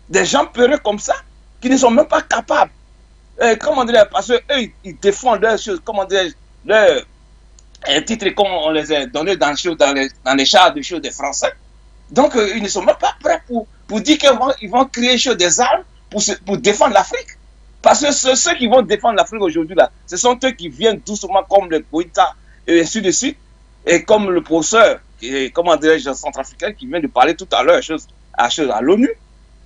Des gens peureux comme ça, qui ne sont même pas capables. Comment dire, parce qu'eux, ils défendent leurs choses, comment dire, leurs titres comme on les a donnés dans les chars de choses des Français. Donc, ils ne sont même pas prêts pour dire qu'ils vont créer des armes pour défendre l'Afrique. Parce que ceux qui vont défendre l'Afrique aujourd'hui, là, ce sont eux qui viennent doucement comme le Koïta et ainsi de suite, et comme le professeur, comment dirais-je, centrafricain qui vient de parler tout à l'heure à l'ONU.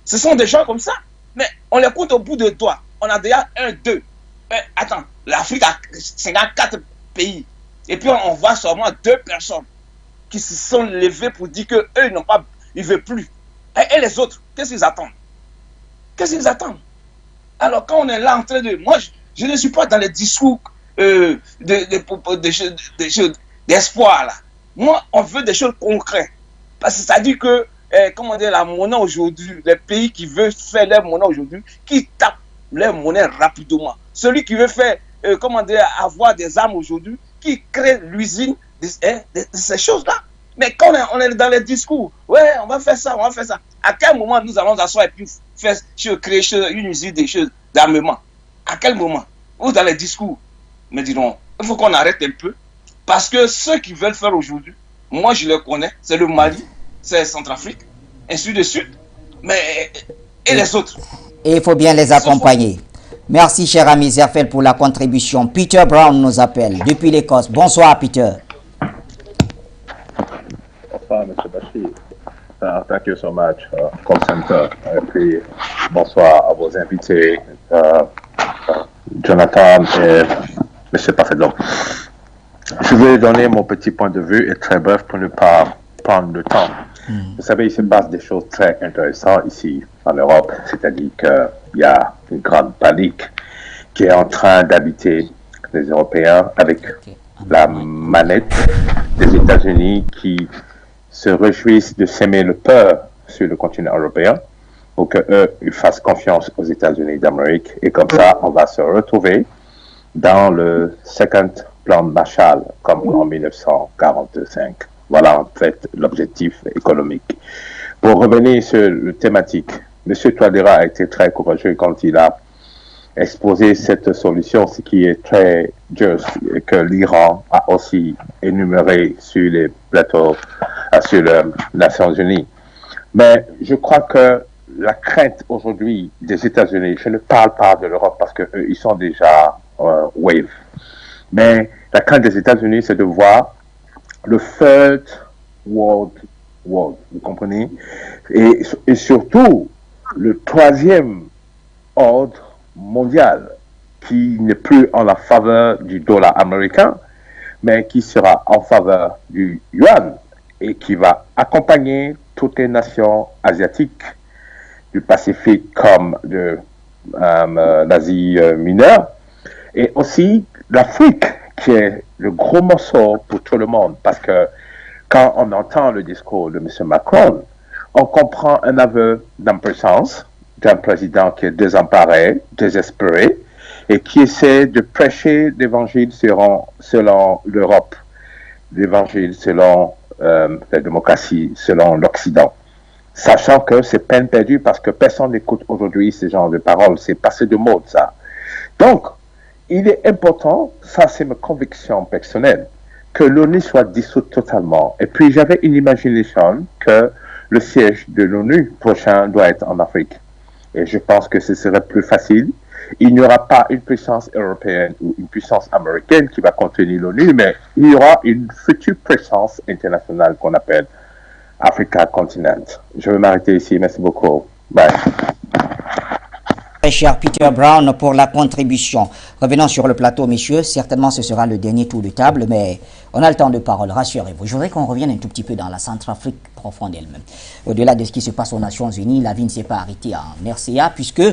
Ce sont des gens comme ça. Mais on les compte au bout de doigts. On a déjà 1, 2. Attends, l'Afrique a 54 pays. Et puis on voit seulement 2 personnes qui se sont levées pour dire qu'eux, ils ne veulent plus. Et les autres, qu'est-ce qu'ils attendent? Qu'est-ce qu'ils attendent? Alors quand on est là en train de... Moi, je ne suis pas dans les discours d'espoir là. Moi, on veut des choses concrètes. Parce que ça dit que, comment dire, la monnaie aujourd'hui, les pays qui veulent faire leur monnaie aujourd'hui, qui tapent leur monnaie rapidement. Celui qui veut faire, comment dire, avoir des armes aujourd'hui, qui crée l'usine de ces choses-là. Mais quand on est dans les discours, ouais, on va faire ça, on va faire ça. À quel moment nous allons asseoir et puis créer une usine des choses d'armement? À quel moment? Ou dans les discours? Mais disons, il faut qu'on arrête un peu. Parce que ceux qui veulent faire aujourd'hui, moi je les connais, c'est le Mali, c'est Centrafrique, ainsi de suite. Mais, et les autres? Et il faut bien les accompagner. Merci, cher ami Zerfel, pour la contribution. Peter Brown nous appelle depuis l'Écosse. Bonsoir, Peter. Bonsoir, M. Bachir. Thank you so much, call center. Et puis, bonsoir à vos invités, Jonathan et M. Pafedlon. Je vais donner mon petit point de vue et très bref pour ne pas prendre le temps. Vous savez, il se passe des choses très intéressantes ici en Europe, c'est-à-dire qu'il y a une grande panique qui est en train d'habiter les Européens avec la manette des États-Unis qui se réjouissent de s'aimer le peur sur le continent européen pour qu'eux, ils fassent confiance aux États-Unis d'Amérique. Et comme ça, on va se retrouver dans le second plan Marshall, comme en 1945. Voilà en fait l'objectif économique. Pour revenir sur le thématique, M. Touadéra a été très courageux quand il a exposé cette solution, ce qui est très juste, et que l'Iran a aussi énuméré sur les plateaux, sur les Nations Unies. Mais je crois que la crainte aujourd'hui des États-Unis, je ne parle pas de l'Europe parce qu'eux, ils sont déjà wave, mais la crainte des États-Unis, c'est de voir le third world, vous comprenez? Et surtout, le troisième ordre mondial qui n'est plus en la faveur du dollar américain, mais qui sera en faveur du yuan et qui va accompagner toutes les nations asiatiques du Pacifique comme de l'Asie mineure et aussi l'Afrique qui est le gros morceau pour tout le monde parce que quand on entend le discours de M. Macron, on comprend un aveu d'impuissance d'un président qui est désemparé, désespéré, et qui essaie de prêcher l'évangile selon l'Europe, l'évangile selon la démocratie, selon l'Occident. Sachant que c'est peine perdue parce que personne n'écoute aujourd'hui ce genre de paroles, c'est passé de mode ça. Donc, il est important, ça c'est ma conviction personnelle, que l'ONU soit dissoute totalement. Et puis j'avais une imagination que le siège de l'ONU prochain doit être en Afrique. Et je pense que ce serait plus facile Il n'y aura pas une puissance européenne ou une puissance américaine qui va contenir l'ONU, mais il y aura une future puissance internationale qu'on appelle Africa Continent. Je vais m'arrêter ici. Merci beaucoup. Bye. Très cher Peter Brown pour la contribution. Revenons sur le plateau, messieurs. Certainement, ce sera le dernier tour de table, mais on a le temps de parole, rassurez-vous. Je voudrais qu'on revienne un tout petit peu dans la Centrafrique profonde elle-même. Au-delà de ce qui se passe aux Nations Unies, la vie ne s'est pas arrêtée en RCA, puisque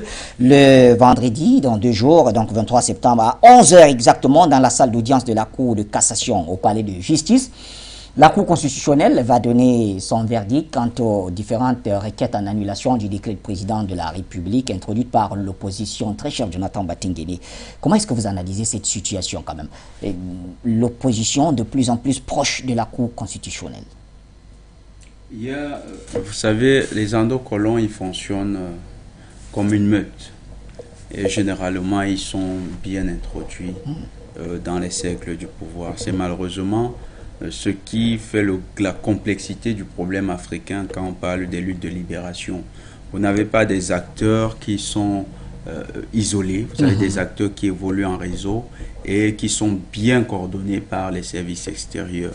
le vendredi, dans 2 jours, donc 23 septembre, à 11h exactement, dans la salle d'audience de la Cour de cassation au Palais de Justice, la Cour constitutionnelle va donner son verdict quant aux différentes requêtes en annulation du décret de président de la République introduite par l'opposition, très cher Jonathan Batingene. Comment est-ce que vous analysez cette situation quand même? L'opposition de plus en plus proche de la Cour constitutionnelle. Il y a, vous savez, les endocolons, ils fonctionnent comme une meute. Et généralement, ils sont bien introduits dans les cercles du pouvoir. C'est malheureusement ce qui fait la complexité du problème africain quand on parle des luttes de libération. Vous n'avez pas des acteurs qui sont isolés, vous avez des acteurs qui évoluent en réseau et qui sont bien coordonnés par les services extérieurs.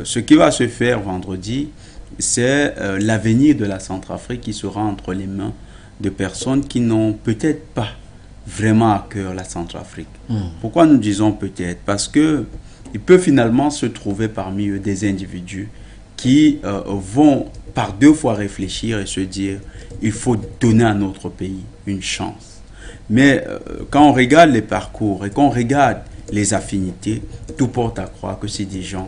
Ce qui va se faire vendredi, c'est l'avenir de la Centrafrique qui sera entre les mains de personnes qui n'ont peut-être pas vraiment à cœur la Centrafrique. Pourquoi nous disons peut-être? Parce que il peut finalement se trouver parmi eux des individus qui vont par 2 fois réfléchir et se dire il faut donner à notre pays une chance. Mais quand on regarde les parcours et qu'on regarde les affinités, tout porte à croire que c'est des gens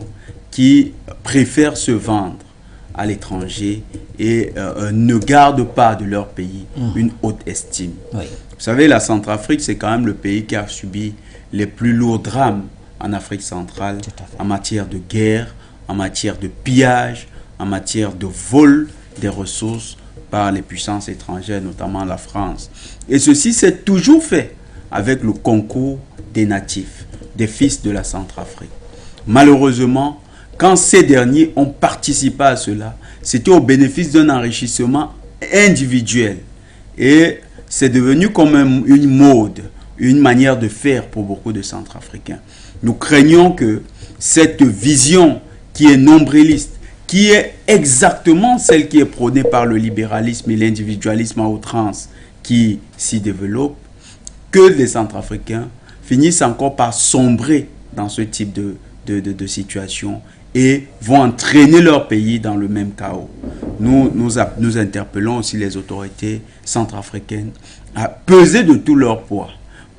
qui préfèrent se vendre à l'étranger et ne gardent pas de leur pays une haute estime. Oui. Vous savez, la Centrafrique, c'est quand même le pays qui a subi les plus lourds drames en Afrique centrale, en matière de guerre, en matière de pillage, en matière de vol des ressources par les puissances étrangères, notamment la France. Et ceci s'est toujours fait avec le concours des natifs, des fils de la Centrafrique. Malheureusement, quand ces derniers ont participé à cela, c'était au bénéfice d'un enrichissement individuel. Et c'est devenu comme une mode, une manière de faire pour beaucoup de Centrafricains. Nous craignons que cette vision qui est nombriliste, qui est exactement celle qui est prônée par le libéralisme et l'individualisme à outrance qui s'y développe, que les Centrafricains finissent encore par sombrer dans ce type de situation et vont entraîner leur pays dans le même chaos. Nous interpellons aussi les autorités centrafricaines à peser de tout leur poids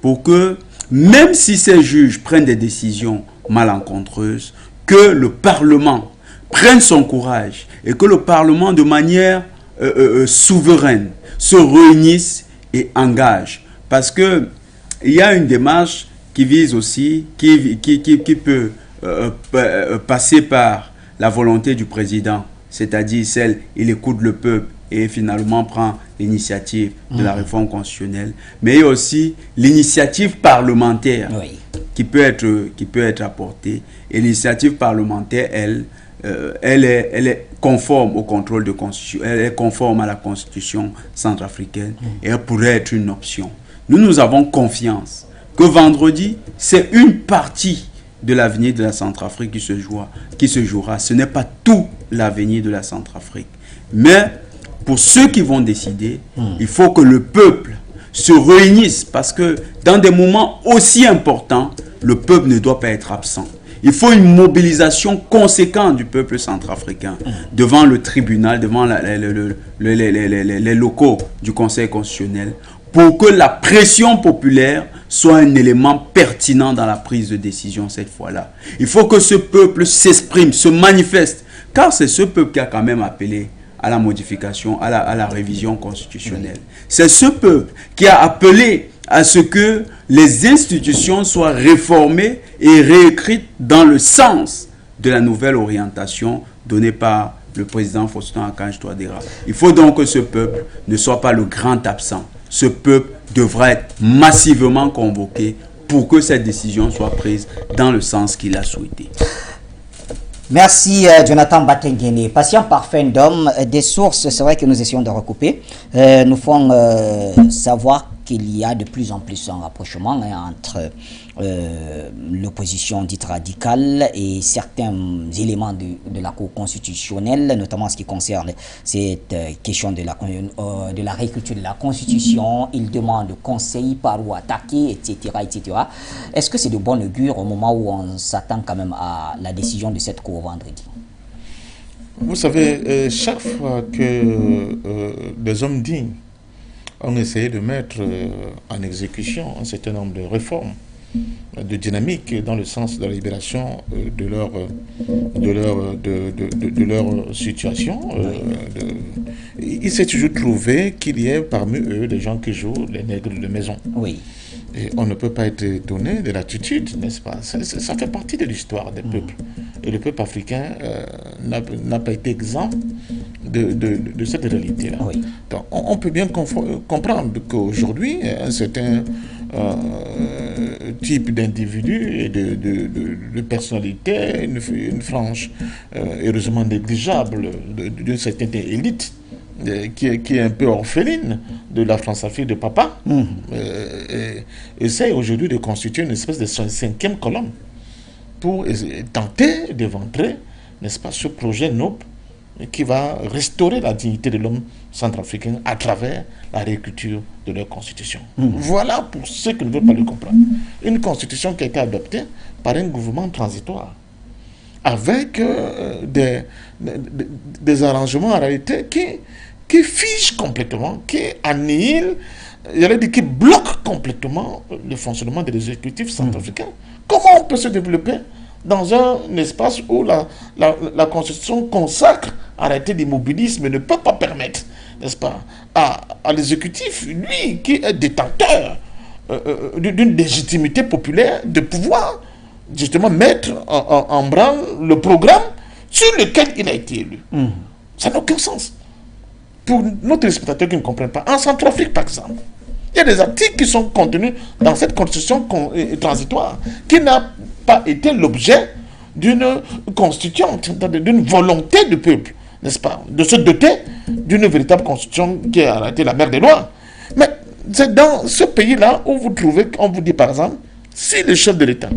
pour que, même si ces juges prennent des décisions malencontreuses, que le Parlement prenne son courage et que le Parlement, de manière souveraine, se réunisse et engage. Parce qu'il y a une démarche qui vise aussi, qui peut passer par la volonté du président, c'est-à-dire celle, il écoute le peuple et finalement prend l'initiative de la réforme constitutionnelle, mais il y a aussi l'initiative parlementaire qui peut être apportée. Et l'initiative parlementaire, elle est conforme au contrôle de constitution, elle est conforme à la constitution centrafricaine et elle pourrait être une option. Nous avons confiance que vendredi, c'est une partie de l'avenir de la Centrafrique qui se jouera. Ce n'est pas tout l'avenir de la Centrafrique. Mais pour ceux qui vont décider, il faut que le peuple se réunisse parce que dans des moments aussi importants, le peuple ne doit pas être absent. Il faut une mobilisation conséquente du peuple centrafricain devant le tribunal, devant les locaux du Conseil constitutionnel pour que la pression populaire soit un élément pertinent dans la prise de décision cette fois-là. Il faut que ce peuple s'exprime, se manifeste, car c'est ce peuple qui a quand même appelé à la modification, à la révision constitutionnelle. C'est ce peuple qui a appelé à ce que les institutions soient réformées et réécrites dans le sens de la nouvelle orientation donnée par le président Faustin-Archange Touadéra. Il faut donc que ce peuple ne soit pas le grand absent. Ce peuple devra être massivement convoqué pour que cette décision soit prise dans le sens qu'il a souhaité. Merci Jonathan Batingene. Patient par fin d'homme, des sources, c'est vrai que nous essayons de recouper, nous font savoir qu'il y a de plus en plus un rapprochement entre l'opposition dite radicale et certains éléments de la Cour constitutionnelle, notamment en ce qui concerne cette question de la réécriture de la Constitution. Ils demandent conseil par où attaquer, etc., etc. Est-ce que c'est de bon augure au moment où on s'attend quand même à la décision de cette Cour vendredi? Vous savez, chaque fois que des hommes dignes ont essayé de mettre en exécution un certain nombre de réformes, de dynamique dans le sens de la libération de leur situation, il s'est toujours trouvé qu'il y ait parmi eux des gens qui jouent les nègres de maison. Oui. Et on ne peut pas être étonné de l'attitude, n'est-ce pas? Ça fait partie de l'histoire des peuples. Et le peuple africain n'a pas été exempt de cette réalité-là. Oui. Donc, on peut bien comprendre qu'aujourd'hui, un certain type d'individus et de personnalités, une frange heureusement négligeable d'une certaine élite, qui est un peu orpheline de la France-Afrique de papa, essaie aujourd'hui de constituer une espèce de cinquième colonne pour tenter d'éventrer, n'est-ce pas, ce projet noble qui va restaurer la dignité de l'homme centrafricain à travers la réécriture de leur constitution. Voilà pour ceux qui ne veulent pas le comprendre. Une constitution qui a été adoptée par un gouvernement transitoire, avec des arrangements en réalité qui figent complètement, qui annihilent, j'allais dire, qui bloquent complètement le fonctionnement des exécutifs centrafricains. Comment on peut se développer dans un espace où la Constitution consacre en réalité l'immobilisme et ne peut pas permettre, n'est-ce pas, à l'exécutif, lui, qui est détenteur d'une légitimité populaire, de pouvoir justement mettre en branle le programme sur lequel il a été élu. Ça n'a aucun sens. Pour nos téléspectateurs qui ne comprennent pas, en Centrafrique par exemple, il y a des articles qui sont contenus dans cette constitution transitoire qui n'a pas été l'objet d'une constituante, d'une volonté du peuple, n'est-ce pas, de se doter d'une véritable constitution qui a arrêté la mère des lois. Mais c'est dans ce pays-là où vous trouvez, on vous dit par exemple, si le chef de l'État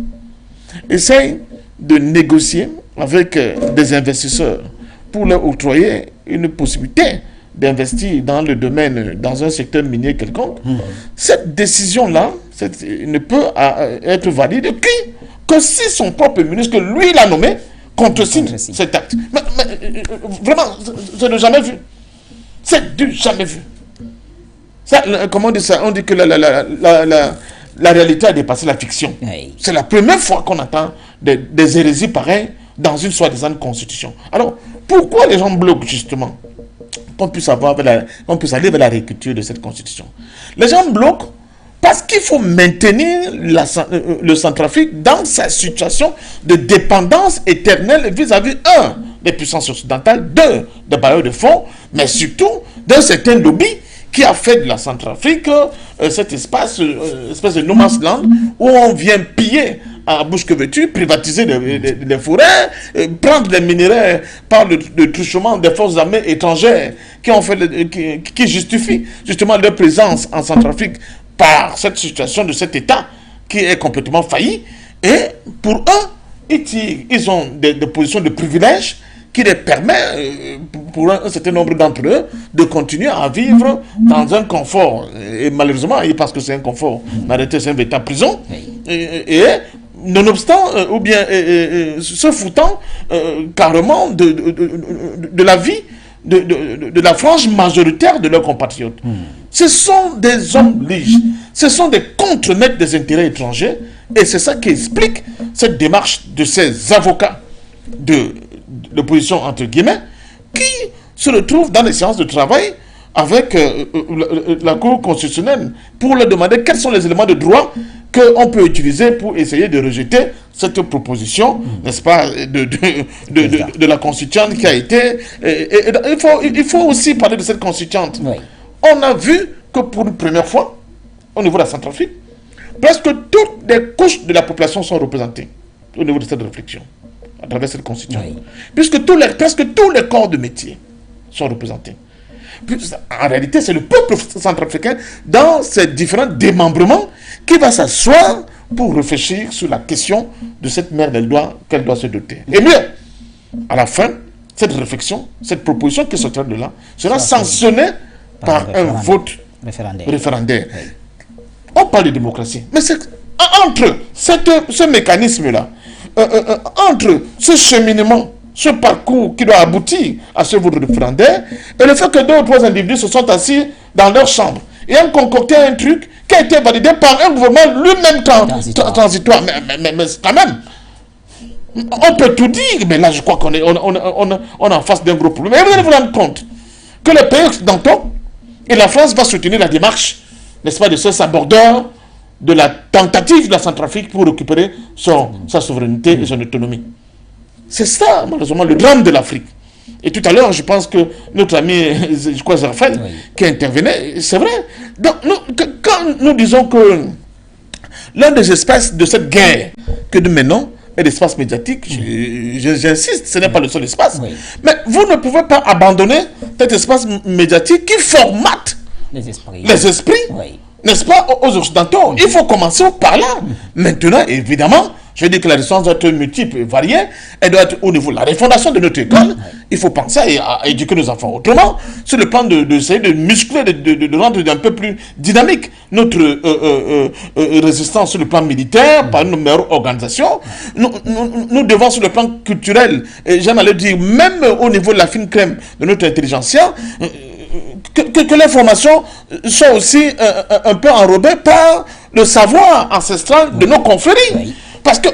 essaye de négocier avec des investisseurs pour leur octroyer une possibilité d'investir dans le domaine, dans un secteur minier quelconque, cette décision-là ne peut être valide que si son propre ministre, que lui l'a nommé, contresigne cet acte. Mais vraiment, c'est de jamais vu. C'est du jamais vu. Ça, comment on dit ça? On dit que la réalité a dépassé la fiction. Oui. C'est la première fois qu'on entend des hérésies pareilles dans une soi-disant constitution. Alors, pourquoi les gens bloquent justement qu'on puisse aller vers la réécriture de cette constitution? Les gens bloquent parce qu'il faut maintenir le Centrafrique dans sa situation de dépendance éternelle vis-à-vis, un, des puissances occidentales, deux, des bailleurs de fonds, mais surtout d'un certain lobby qui a fait de la Centrafrique cet espace de no man's land où on vient piller à bouche que veux-tu, privatiser les forêts, prendre les minéraux par le truchement des forces armées étrangères qui justifient justement leur présence en Centrafrique par cette situation de cet État qui est complètement failli. Et pour eux, ils ont des positions de privilège qui les permet, pour un certain nombre d'entre eux, de continuer à vivre dans un confort. Et malheureusement, ils pensent que c'est un confort, mais en réalité, c'est un véritable prison. Et nonobstant, ou bien se foutant carrément de la vie de la frange majoritaire de leurs compatriotes. Ce sont des hommes liges, ce sont des contre-maîtres des intérêts étrangers, et c'est ça qui explique cette démarche de ces avocats de l'opposition, entre guillemets, qui se retrouvent dans les séances de travail avec la Cour constitutionnelle pour leur demander quels sont les éléments de droit qu'on peut utiliser pour essayer de rejeter cette proposition, n'est-ce pas, de la constituante qui a été... il faut aussi parler de cette constituante. Oui. On a vu que pour une première fois, au niveau de la Centrafrique, presque toutes les couches de la population sont représentées au niveau de cette réflexion, à travers cette constitution. Oui. Puisque presque tous les corps de métier sont représentés. En réalité, c'est le peuple centrafricain, dans ses différents démembrements, qui va s'asseoir pour réfléchir sur la question de cette mer qu'elle doit se doter. Et mieux, à la fin, cette réflexion, cette proposition qui sortira de là, sera sanctionnée par un vote référendaire. On parle de démocratie, mais c'est entre ce mécanisme-là, entre ce cheminement, ce parcours qui doit aboutir à ce vote référendaire, et le fait que 2 ou 3 individus se sont assis dans leur chambre et ont concocté un truc qui a été validé par un gouvernement lui-même transitoire. Mais quand même, on peut tout dire, mais là je crois qu'on est en face d'un gros problème. Et vous allez vous rendre compte que les pays occidentaux et la France va soutenir la démarche, n'est-ce pas, de ce sabordeur de la tentative de la Centrafrique pour récupérer sa souveraineté et son autonomie. C'est ça, malheureusement, le drame de l'Afrique. Et tout à l'heure, je pense que notre ami, je crois, Raphaël, qui intervenait, c'est vrai. Donc, quand nous disons que l'un des espaces de cette guerre que nous menons est l'espace médiatique, j'insiste, ce n'est pas le seul espace, mais vous ne pouvez pas abandonner cet espace médiatique qui formate les esprits. N'est-ce pas, aux Occidentaux. Il faut commencer par là. Maintenant, évidemment, je veux dire que la résistance doit être multiple et variée. Elle doit être au niveau de la refondation de notre école. Il faut penser à éduquer nos enfants autrement, sur le plan d'essayer de muscler, de rendre un peu plus dynamique notre résistance sur le plan militaire, par une meilleure organisation. Nous devons, sur le plan culturel, j'aime à le dire, même au niveau de la fine crème de notre intelligentsia, que l'information soit aussi un peu enrobée par le savoir ancestral de nos confréries. Parce que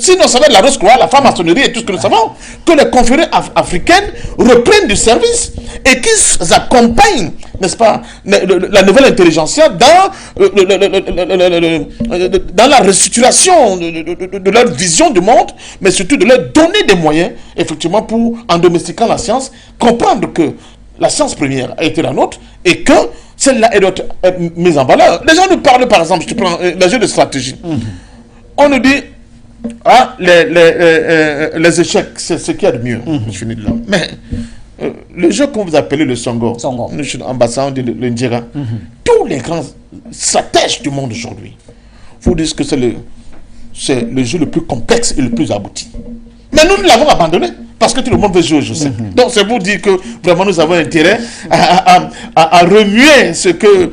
sinon ça va être la Rose-Croix, la franc-maçonnerie et tout ce que nous savons, que les confréries africaines reprennent du service et qu'ils accompagnent, n'est-ce pas, la nouvelle intelligentsia dans la restructuration de leur vision du monde, mais surtout de leur donner des moyens, effectivement, pour, en domestiquant la science, comprendre que la science première a été la nôtre et que celle-là est mise en valeur. Les gens nous parlent, par exemple, je te prends les jeux de stratégie. On nous dit, les échecs, c'est ce qu'il y a de mieux. Je finis de là. Mais le jeu qu'on vous appelez le Songo, nous sommes ambassadeurs de l'Indira, tous les grands stratèges du monde aujourd'hui vous disent que c'est le jeu le plus complexe et le plus abouti. Mais nous l'avons abandonné. Parce que tout le monde veut jouer, je sais. Donc c'est pour dire que vraiment nous avons intérêt à remuer ce que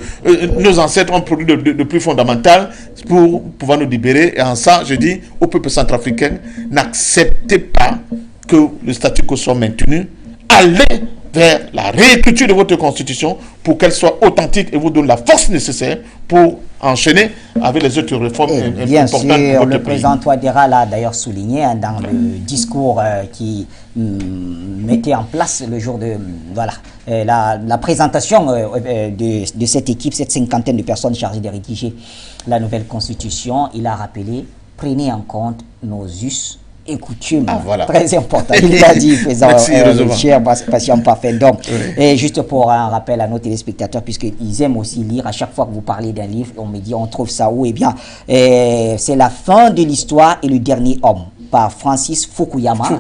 nos ancêtres ont produit de plus fondamental pour pouvoir nous libérer. Et en ça, je dis au peuple centrafricain, n'acceptez pas que le statu quo soit maintenu. Allez vers la réécriture de votre constitution pour qu'elle soit authentique et vous donne la force nécessaire pour enchaîner avec les autres réformes importantes. Bien sûr, le président Touadéra l'a d'ailleurs souligné dans le discours qui mettait en place le jour de la présentation de cette équipe, cette cinquantaine de personnes chargées de rédiger la nouvelle constitution. Il a rappelé, prenez en compte nos us et coutumes, très important. Il l'a dit, faisant cher patient parfait. Donc, et juste pour un rappel à nos téléspectateurs, puisqu'ils aiment aussi lire, à chaque fois que vous parlez d'un livre, on me dit, on trouve ça où? Eh bien, c'est La fin de l'histoire et le dernier homme, par Francis Fukuyama.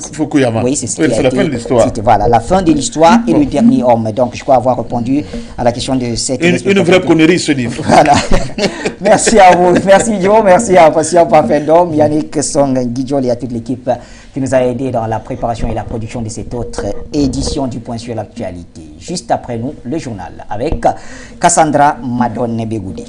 Oui, c'est ce qui a été, voilà, La fin de l'histoire et le dernier homme. Donc, je crois avoir répondu à la question de cette... Une vraie connerie, ce livre. Voilà. Merci à vous. Merci, Joe. Merci à Patient Parfait d'Homme, Yannick Song, Guidjol et à toute l'équipe qui nous a aidé dans la préparation et la production de cette autre édition du Point sur l'actualité. Juste après nous, le journal avec Cassandra Madone Begoudi.